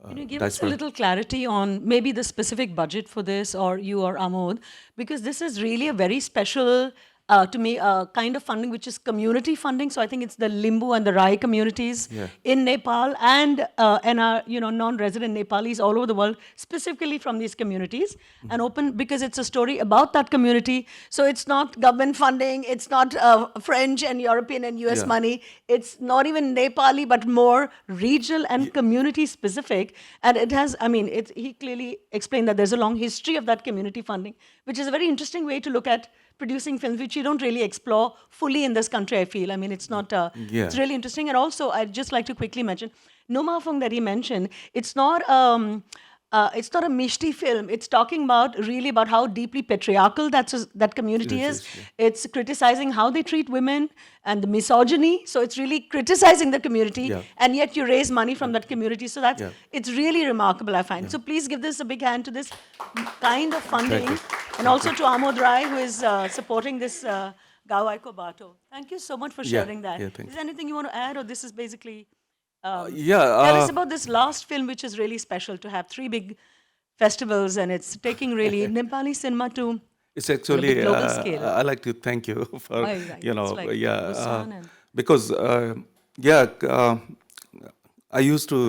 Can you give us a little clarity on maybe the specific budget for this, or you or Amod? Because this is really a very special, to me, kind of funding, which is community funding. So I think it's the Limbu and the Rai communities in Nepal and our, non-resident Nepalis all over the world, specifically from these communities, and open because it's a story about that community. So it's not government funding, it's not French and European and US money. It's not even Nepali, but more regional and community specific. And it has, he clearly explained that there's a long history of that community funding, which is a very interesting way to look at producing films, which you don't really explore fully in this country, I feel. It's not, it's really interesting. And also, I'd just like to quickly mention, Nomafung that he mentioned, it's not a Mishti film. It's talking really about how deeply patriarchal that community is. It's criticizing how they treat women and the misogyny. So it's really criticizing the community, and yet you raise money from that community. So it's really remarkable, I find. So please give this a big hand to this kind of funding, and also to Amod Rai, who is supporting this Gawa Ayeko Bato. Thank you so much for sharing that. Is there anything you want to add, or this is basically... tell us about this last film, which is really special to have 3 big festivals, and it's taking really Nepali cinema to it's actually global scale. I like to thank you for Busan because I used to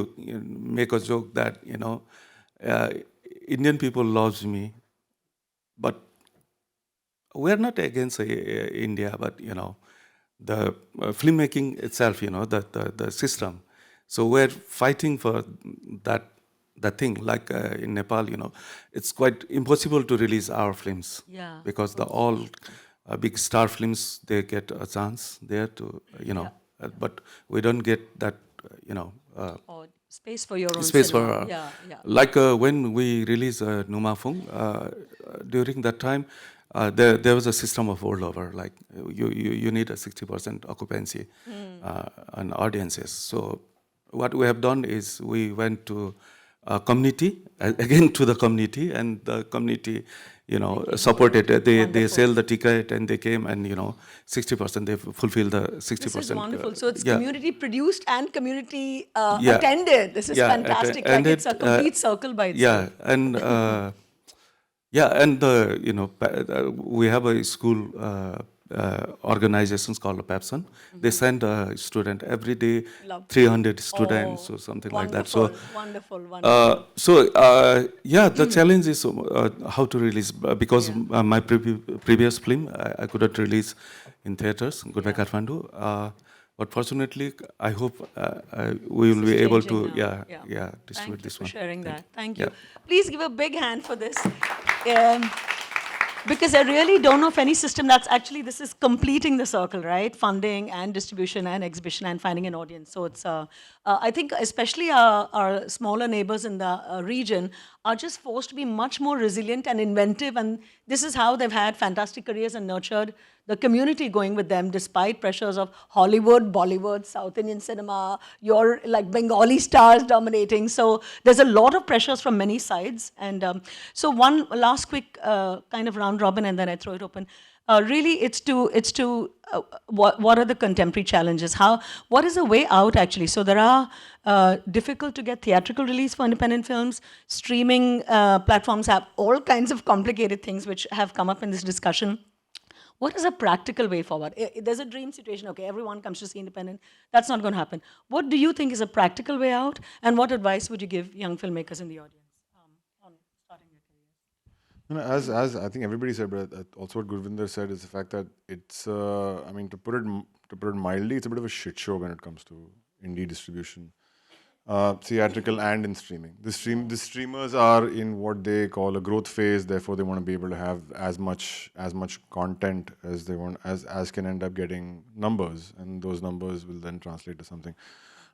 make a joke that Indian people loves me, but we're not against India, but the filmmaking itself, the system. So we're fighting for that thing. Like in Nepal, it's quite impossible to release our films because all big star films, they get a chance there to but we don't get that or space for your own space cinema. for like when we released Numafung, during that time. There was a system of rollover, like you need a 60% occupancy on audiences. So what we have done is we went to a community, again to the community, and the community, supported. They sell the ticket and they came, and 60% they fulfill the 60%. This is wonderful. So it's community produced and community attended. This is fantastic. And it's a complete circle by itself. Yeah, and. And we have a school organizations called PEPSON. They send a student every day, 300 students or something like that. So, yeah, the challenge is how to release because my previous film I couldn't release in theaters, Goodbye Kathmandu. But fortunately, I hope we will be able to, distribute this one. Thank you for sharing that. Thank Yeah. you. Please give a big hand for this. Um, because I really don't know of any system that's actually, this is completing the circle, right? Funding and distribution and exhibition and finding an audience. So it's, I think especially our smaller neighbors in the region are just forced to be much more resilient and inventive. And this is how they've had fantastic careers and nurtured the community going with them despite pressures of Hollywood, Bollywood, South Indian cinema, your like Bengali stars dominating. So there's a lot of pressures from many sides. And so one last quick kind of round robin and then I throw it open. Really, it's to what are the contemporary challenges? What is the way out actually? So there are difficult to get theatrical release for independent films. Streaming platforms have all kinds of complicated things which have come up in this discussion. What is a practical way forward? There's a dream situation, okay, everyone comes to see independent. That's not going to happen. What do you think is a practical way out? And what advice would you give young filmmakers in the audience on starting their careers? You know, as I think everybody said, but also what Gurvinder said is the fact that it's, I mean, to put it mildly, it's a bit of a shit show when it comes to indie distribution, theatrical and in streaming. The streamers are in what they call a growth phase. Therefore, they want to be able to have as much content as they want, as can end up getting numbers, and those numbers will then translate to something.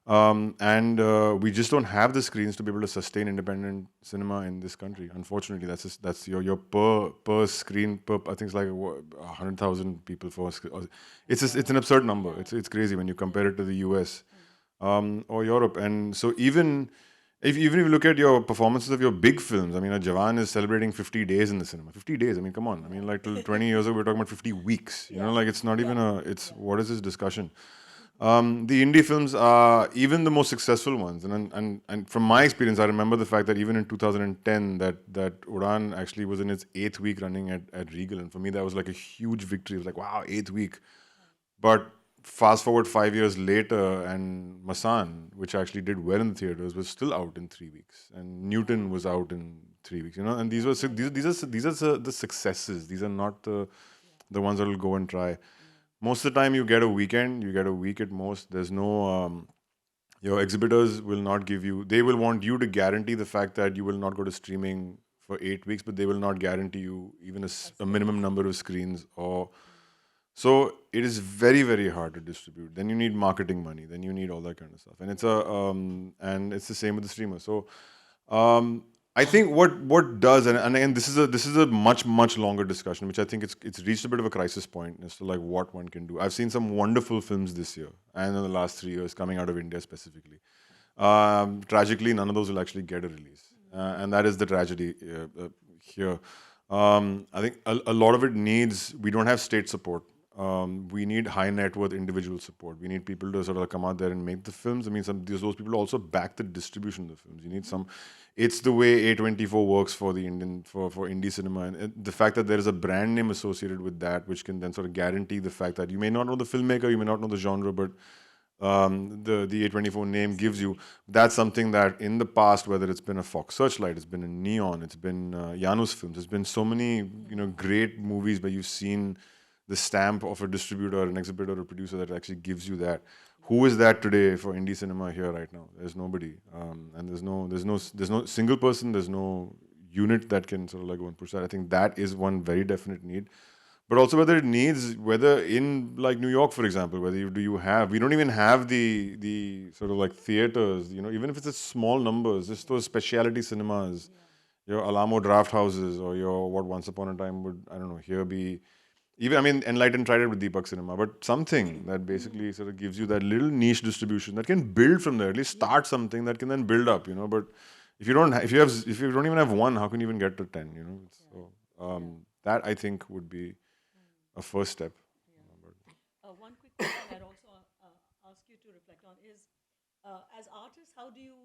We just don't have the screens to be able to sustain independent cinema in this country. Unfortunately, that's your per screen per. I think it's like 100,000 people for. It's an absurd number. It's crazy when you compare it to the US or Europe. And so even if you look at your performances of your big films, I mean, Jawan is celebrating 50 days in the cinema. 50 days. I mean, come on. I mean, like till 20 years ago, we were talking about 50 weeks. You know, like it's not even it's what is this discussion? The indie films are even the most successful ones, and from my experience, I remember the fact that even in 2010, that Udan actually was in its 8th week running at Regal, and for me that was like a huge victory. It was like, wow, 8th week. But fast forward 5 years later, and Masan, which actually did well in the theaters, was still out in 3 weeks, and Newton was out in 3 weeks. You know, and these are the successes. These are not the ones that will go and try. Most of the time, you get a weekend, you get a week at most. There's no, your exhibitors will not give you, they will want you to guarantee the fact that you will not go to streaming for 8 weeks, but they will not guarantee you even a minimum number of screens. So it is very, very hard to distribute. Then you need marketing money, then you need all that kind of stuff. And it's the same with the streamer. So, I think what does, and again, this is a much longer discussion, which I think it's reached a bit of a crisis point as to like what one can do. I've seen some wonderful films this year and in the last 3 years coming out of India specifically. Tragically, none of those will actually get a release, and that is the tragedy here. I think a lot of it needs. We don't have state support. We need high net worth individual support. We need people to sort of come out there and make the films. I mean, those people also back the distribution of the films. You need some. It's the way A24 works for the Indian for indie cinema, and the fact that there is a brand name associated with that, which can then sort of guarantee the fact that you may not know the filmmaker, you may not know the genre, but the A24 name gives you. That's something that in the past, whether it's been a Fox Searchlight, it's been a Neon, it's been Janusz Films, there's been so many great movies where you've seen the stamp of a distributor, an exhibitor, or producer that actually gives you that. Who is that today for indie cinema here right now? There's nobody, and there's no single person. There's no unit that can sort of like go and push that. I think that is one very definite need. But also whether in like New York, for example, we don't even have the sort of like theaters. Even if it's a small numbers, just those specialty cinemas, your Alamo Draft Houses, or your what once upon a time would here be. Even, I mean, Enlightened tried it with Deepak Cinema, but something that basically sort of gives you that little niche distribution that can build from there, at least start something that can then build up, But if you don't even have one, how can you even get to 10, So that I think would be a first step. One quick question I'd also ask you to reflect on is, as artists, how do you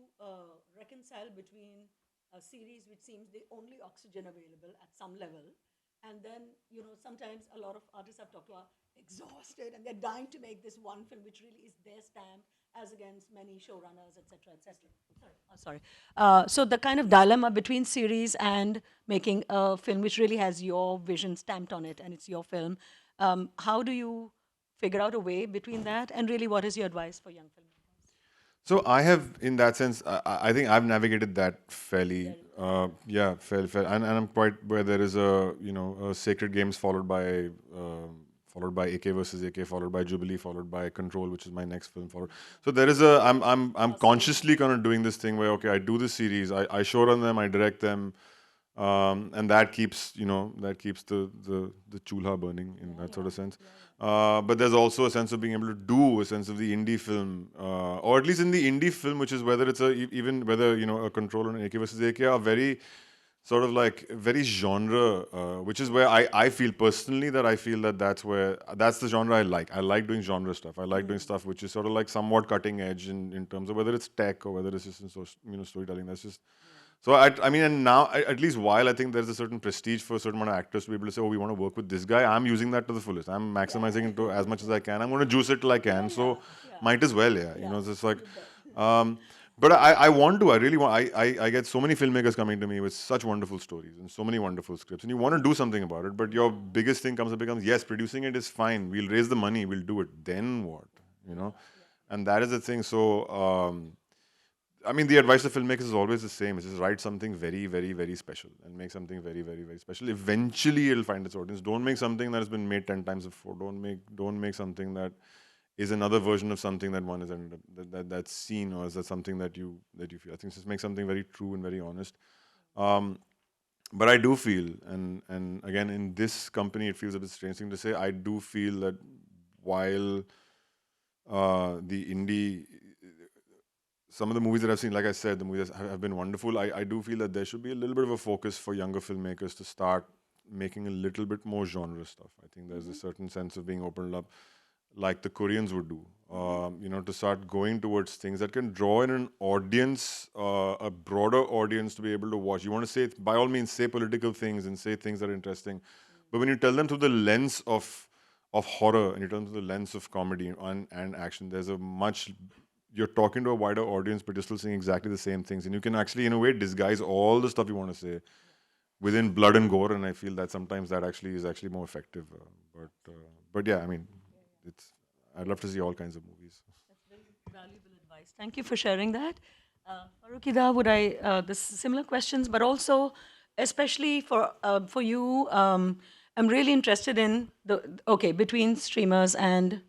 reconcile between a series which seems the only oxygen available at some level and then, you know, sometimes a lot of artists I've talked to are exhausted and they're dying to make this one film which really is their stamp as against many showrunners, etc., etc. Sorry. So the kind of dilemma between series and making a film which really has your vision stamped on it and it's your film, how do you figure out a way between that? And really, what is your advice for young filmmakers? So I have, in that sense, I think I've navigated that fairly, fairly, and I'm quite where there is a, you know, a Sacred Games followed by AK versus AK, followed by Jubilee, followed by Control, which is my next film. Followed, so there is a, I'm consciously kind of doing this thing where, okay, I do the series, I showrun them, I direct them, and that keeps, you know, that keeps the chulha burning in that sort of sense. But there's also a sense of being able to do a sense of the indie film, or at least in the indie film, which is whether it's even whether, you know, a Control and AK versus AK are very sort of like very genre, which is where I feel personally that I feel that that's the genre I like. I like doing genre stuff. I like doing stuff which is sort of like somewhat cutting edge in terms of whether it's tech or whether it's just in you know, storytelling. That's just. So I mean, and now at least while I think there's a certain prestige for a certain amount of actors to be able to say, oh, we want to work with this guy, I'm using that to the fullest. I'm maximizing it to as much as I can. I'm going to juice it till I can. So might as well, yeah. You know, it's just like, but I want to. I really want. I get so many filmmakers coming to me with such wonderful stories and so many wonderful scripts, and you want to do something about it. But your biggest thing becomes yes, producing it is fine. We'll raise the money. We'll do it. Then what? You know, and that is the thing. So. I mean, the advice to filmmakers is always the same. It's just write something very, very, very special and make something very, very, very special. Eventually, it'll find its audience. Don't make something that has been made 10 times before. Don't make something that is another version of something that one has ended up, that's seen, or is that something that you feel. I think just make something very true and very honest. But I do feel, and again, in this company, it feels a bit strange thing to say. I do feel that while the indie, some of the movies that I've seen, like I said, the movies have been wonderful. I do feel that there should be a little bit of a focus for younger filmmakers to start making a little bit more genre stuff. I think there's a certain sense of being opened up, like the Koreans would do. You know, to start going towards things that can draw in an audience, a broader audience to be able to watch. You want to say, by all means, say political things and say things that are interesting. But when you tell them through the lens of horror and you tell them through the lens of comedy and action, there's a much... You're talking to a wider audience, but you're still saying exactly the same things. And you can actually, in a way, disguise all the stuff you want to say within blood and gore. And I feel that sometimes that actually is more effective. But yeah, I mean, I'd love to see all kinds of movies. That's very valuable advice. Thank you for sharing that. Farooki da, would I, this similar questions, but also, especially for you, I'm really interested in between streamers and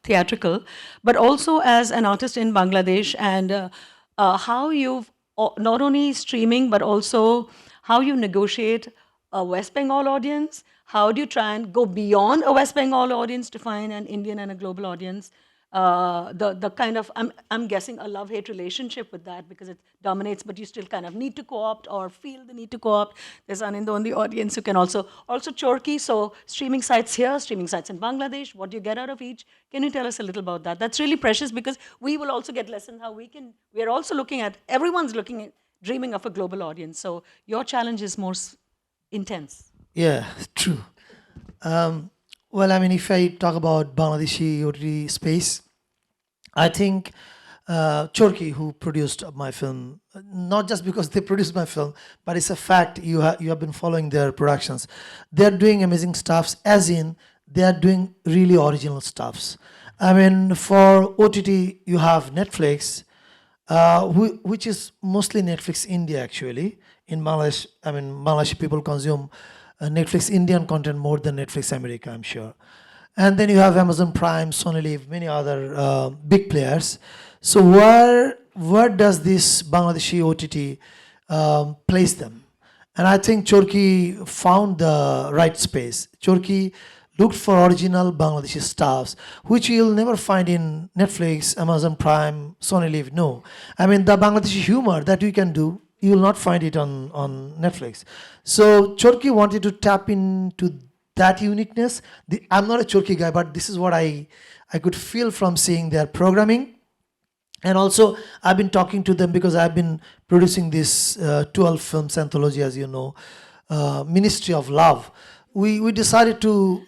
theatrical, but also as an artist in Bangladesh, and how you've not only streaming, but also how you negotiate a West Bengal audience. How do you try and go beyond a West Bengal audience to find an Indian and a global audience? The kind of, I'm guessing, a love-hate relationship with that, because it dominates, but you still kind of need to co-opt or feel the need to co-opt. There's Anindo in the audience who can also Chorki. So streaming sites here, streaming sites in Bangladesh, what do you get out of each? Can you tell us a little about that? That's really precious, because we will also get lessons how we're also looking at, everyone's looking at, dreaming of a global audience. So your challenge is more intense. Yeah, true. Well, I mean, if I talk about Bangladeshi OTT space, I think Chorki, who produced my film, not just because they produced my film, but it's a fact, you have been following their productions. They're doing amazing stuffs, as in they are doing really original stuffs. I mean, for OTT, you have Netflix, which is mostly Netflix India, actually. In Bangladesh, I mean, Bangladeshi people consume Netflix Indian content more than Netflix America, I'm sure. And then you have Amazon Prime, Sony Live, many other big players. So where does this Bangladeshi OTT place them? And I think Chorki found the right space. Chorki looked for original Bangladeshi stuffs, which you'll never find in Netflix, Amazon Prime, Sony Live. No. I mean, the Bangladeshi humor that we can do, you will not find it on Netflix. So Chorki wanted to tap into that uniqueness. I'm not a Chorki guy, but this is what I could feel from seeing their programming. And also, I've been talking to them because I've been producing this 12 films anthology, as you know, Ministry of Love, we decided to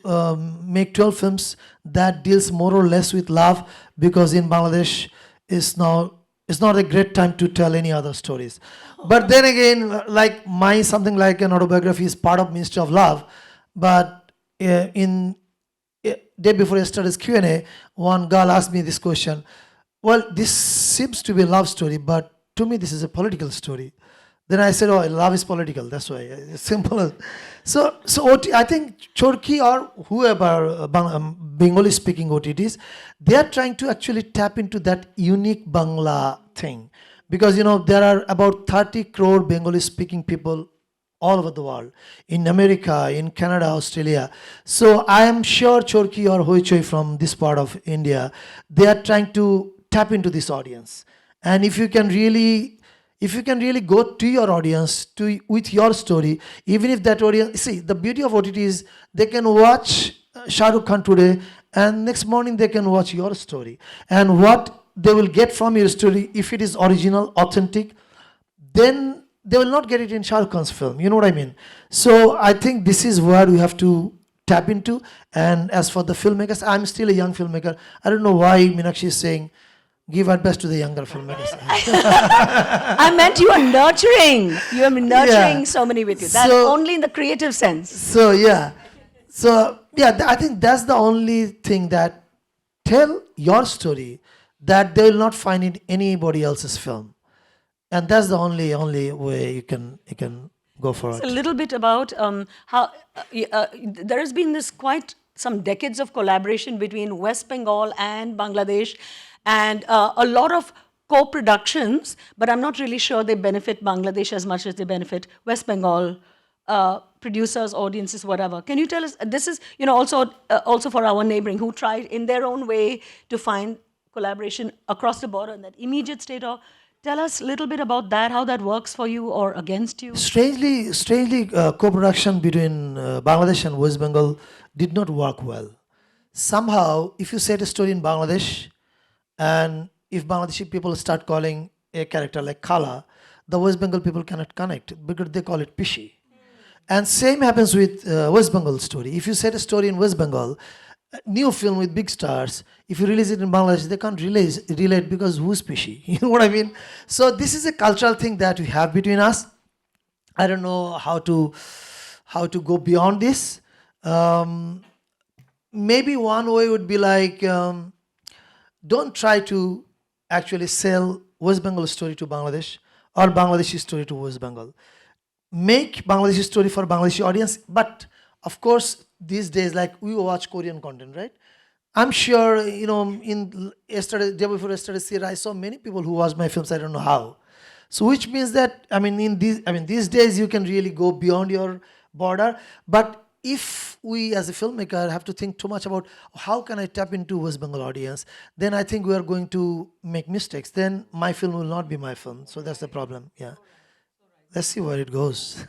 make 12 films that deals more or less with love, because in Bangladesh it's not a great time to tell any other stories. But then again, like something like an autobiography is part of Ministry of Love. But in day before yesterday's Q&A, one girl asked me this question. Well, this seems to be a love story, but to me this is a political story. Then I said, oh, love is political. That's why. It's simple. So I think Chorki or whoever Bengali-speaking OTTs, they are trying to actually tap into that unique Bangla thing, because there are about 30 crore Bengali-speaking people all over the world, in America, in Canada, Australia. So I am sure Chorki or Hoichoi from this part of India, they are trying to tap into this audience. And if you can really go to your audience with your story, even if that audience, see, the beauty of OTT is they can watch Shah Rukh Khan today and next morning they can watch your story. And what they will get from your story, if it is original, authentic, then they will not get it in Shah Rukh Khan's film. You know what I mean? So I think this is where we have to tap into. And as for the filmmakers, I'm still a young filmmaker. I don't know why Meenakshi is saying, give advice to the younger filmmakers. I meant you are nurturing. You are nurturing so many with you. That's only in the creative sense. So yeah, I think that's the only thing, that tell your story that they will not find in anybody else's film, and that's the only way you can go for it. A little bit about how there has been this quite some decades of collaboration between West Bengal and Bangladesh, and a lot of co-productions, but I'm not really sure they benefit Bangladesh as much as they benefit West Bengal producers, audiences, whatever. Can you tell us, this is also for our neighboring, who tried in their own way to find collaboration across the border in that immediate state, or tell us a little bit about that, how that works for you or against you? Strangely, co-production between Bangladesh and West Bengal did not work well. Somehow, if you set a story in Bangladesh, and if Bangladeshi people start calling a character like Kala, the West Bengal people cannot connect because they call it Pishi. And same happens with West Bengal story. If you set a story in West Bengal, new film with big stars, if you release it in Bangladesh, they can't relate because who's Pishi? You know what I mean? So this is a cultural thing that we have between us. I don't know how to go beyond this. Maybe one way would be like, don't try to actually sell West Bengal story to Bangladesh or Bangladeshi story to West Bengal. Make Bangladeshi story for Bangladeshi audience, but of course these days, like, we watch Korean content, right? I'm sure, in day before yesterday's I saw many people who watched my films. I don't know how. So which means that these days you can really go beyond your border. But if we as a filmmaker have to think too much about how can I tap into West Bengal audience, then I think we are going to make mistakes. Then my film will not be my film. So that's the problem. Yeah. Let's see where it goes.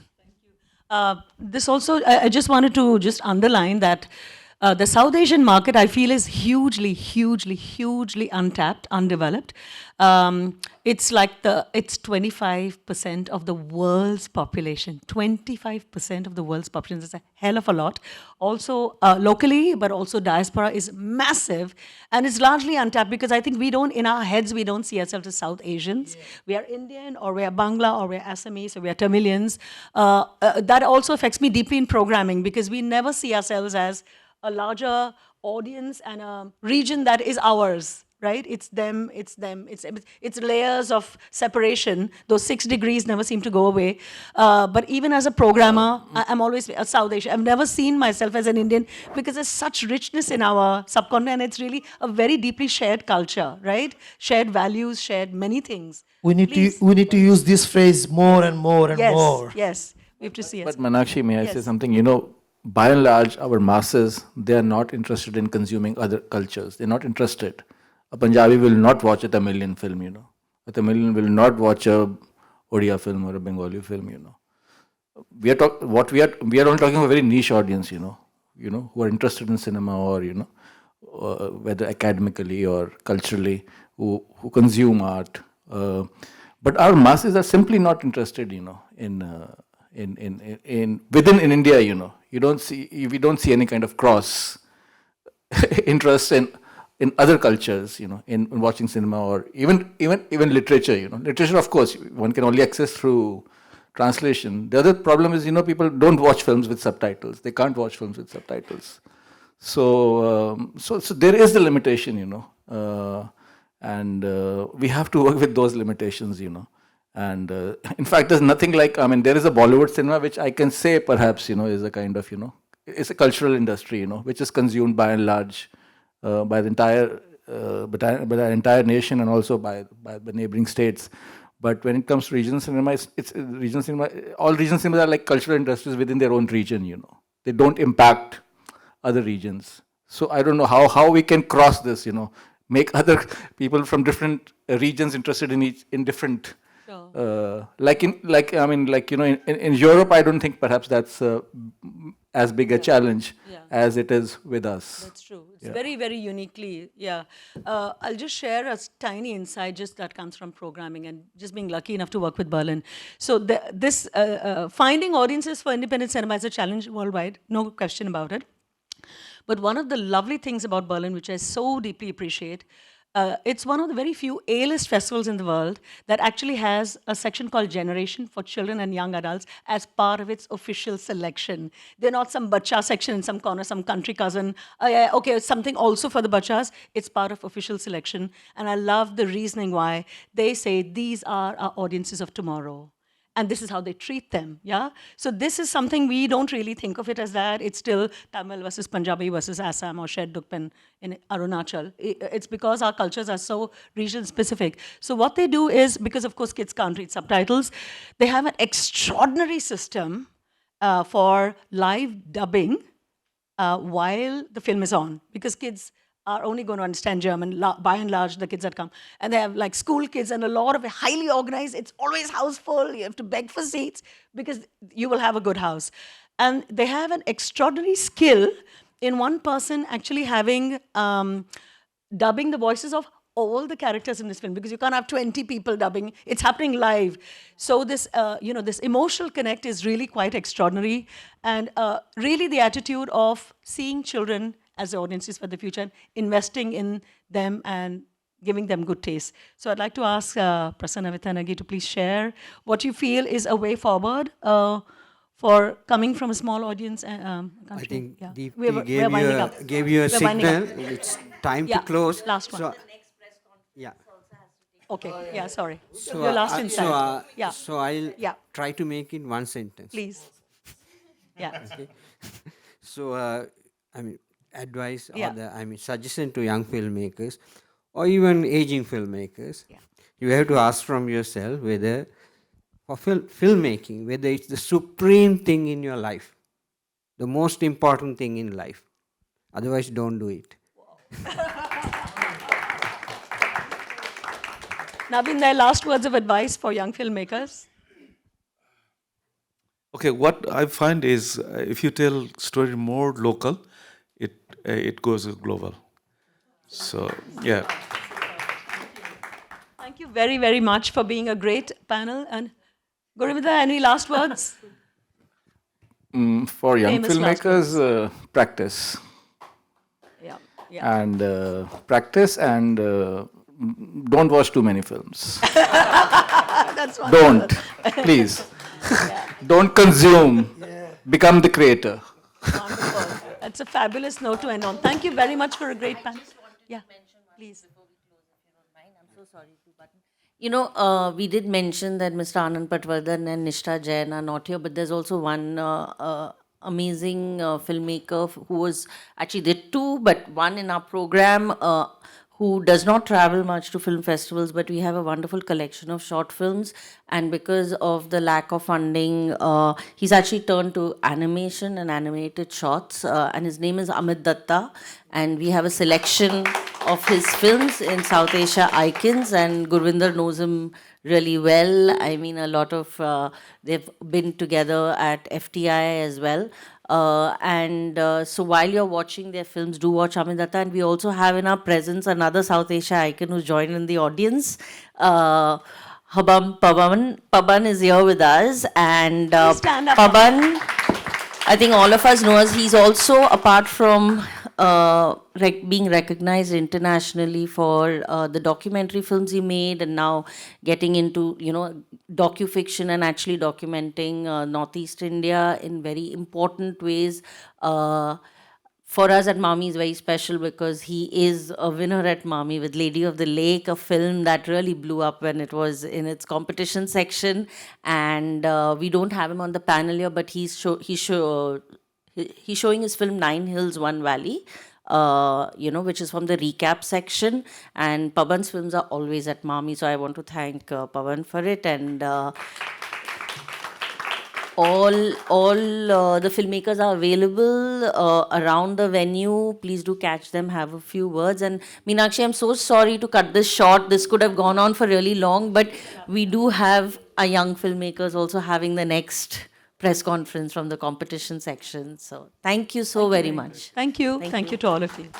This also, I just wanted to just underline that the South Asian market, I feel, is hugely untapped, undeveloped. It's 25% of the world's population. 25% of the world's population is a hell of a lot. Also, locally, but also diaspora is massive, and it's largely untapped because I think in our heads, we don't see ourselves as South Asians. Yeah. We are Indian, or we are Bangla, or we are Assamese, or we are Tamilians. That also affects me deeply in programming because we never see ourselves as a larger audience and a region that is ours, right? It's them, it's layers of separation. Those 6 degrees never seem to go away. But even as a programmer, I'm always a South Asian. I've never seen myself as an Indian because there's such richness in our subcontinent. It's really a very deeply shared culture, right? Shared values, shared many things. We need to use this phrase more and more and more. Yes, we have to see it. But Meenakshi, may I say something? By and large, our masses, they are not interested in consuming other cultures. They're not interested. A Punjabi will not watch a Tamilian film, A Tamilian will not watch a Odia film or a Bengali film, We are only talking of a very niche audience, who are interested in cinema or, whether academically or culturally, who consume art. But our masses are simply not interested, in India, we don't see any kind of cross interest in other cultures, in watching cinema, or even literature. Literature, of course, one can only access through translation. The other problem is, people don't watch films with subtitles. They can't watch films with subtitles. So there is the limitation, and we have to work with those limitations, And in fact, there's nothing like, there is a Bollywood cinema which I can say perhaps, is a kind of, it's a cultural industry, which is consumed by and large by the entire nation, and also by the neighboring states. But when it comes to regional cinema, it's regional cinema. All regional cinemas are like cultural industries within their own region. They don't impact other regions. So I don't know how we can cross this. Make other people from different regions interested in different. Sure. In Europe, I don't think perhaps that's as big a challenge Yeah. as it is with us. That's true. It's very, very uniquely, yeah. I'll just share a tiny insight just that comes from programming and just being lucky enough to work with Berlin. So this finding audiences for independent cinema is a challenge worldwide, no question about it. But one of the lovely things about Berlin, which I so deeply appreciate, it's one of the very few A-list festivals in the world that actually has a section called Generation for children and young adults as part of its official selection. They're not some bacha section in some corner, some country cousin. Okay, something also for the bachas. It's part of official selection. And I love the reasoning why they say these are our audiences of tomorrow. And this is how they treat them, yeah? So this is something we don't really think of it as that. It's still Tamil versus Punjabi versus Assam or Shed Dukpan in Arunachal. It's because our cultures are so region specific. So what they do is, because of course kids can't read subtitles, they have an extraordinary system for live dubbing while the film is on. Because kids are only going to understand German, by and large, the kids that come. And they have like school kids and a lot of it, highly organized. It's always house full. You have to beg for seats because you will have a good house. And they have an extraordinary skill in one person actually having, dubbing the voices of all the characters in this film, because you can't have 20 people dubbing. It's happening live. So this, this emotional connect is really quite extraordinary. And really the attitude of seeing children as the audiences for the future, investing in them and giving them good taste. So I'd like to ask Prasanna Vithanage to please share what you feel is a way forward for coming from a small audience country. I think Yeah. Deepti We're winding up. gave you a We're winding up. signal. It's time Yeah, to close. last one. So, yeah. Okay, yeah, sorry. So, Your last insight. Yeah, So I'll Yeah. try to make it one sentence. please. Yeah. So, advice Yeah. or suggestion to young filmmakers or even aging filmmakers. Yeah. You have to ask from yourself whether for filmmaking, whether it's the supreme thing in your life, the most important thing in life. Otherwise, don't do it. Nabin, their last words of advice for young filmmakers? Okay, what I find is if you tell story more local, it goes global. So yeah. Thank you very, very much for being a great panel. And Gurvinder, any last words? For young Famous last filmmakers, practice. Yeah. Yeah. And practice and don't watch too many films. That's one. Don't, please. Don't consume. Become the creator. Wonderful. That's a fabulous note to end on. Thank you very much for a great panel. Yeah, please. We did mention that Mr. Anand Patwardhan and Nishtha Jain are not here, but there's also one amazing filmmaker who was actually there two, but one in our program who does not travel much to film festivals, but we have a wonderful collection of short films. And because of the lack of funding, he's actually turned to animation and animated shots. And his name is Amit Datta. And we have a selection of his films in South Asia Icons. And Gurvinder knows him really well. I mean, a lot of, they've been together at FTI as well. So while you're watching their films, do watch Amit Datta. And we also have in our presence another South Asia icon who's joined in the audience. Paban is here with us. And Please stand up. Paban I think all of us know us. He's also, apart from being recognized internationally for the documentary films he made, and now getting into, docu-fiction and actually documenting Northeast India in very important ways. For us at Mami is very special because he is a winner at Mami with Lady of the Lake, a film that really blew up when it was in its competition section. And we don't have him on the panel here, but he's showing his film Nine Hills, One Valley, which is from the recap section. And Pawan's films are always at Mami, so I want to thank Pawan for it. And all the filmmakers are available around the venue. Please do catch them, have a few words. And Meenakshi, I'm so sorry to cut this short. This could have gone on for really long, but we do have our young filmmakers also having the next press conference from the competition section. So thank you so very much. Thank you. Thank you to all of you.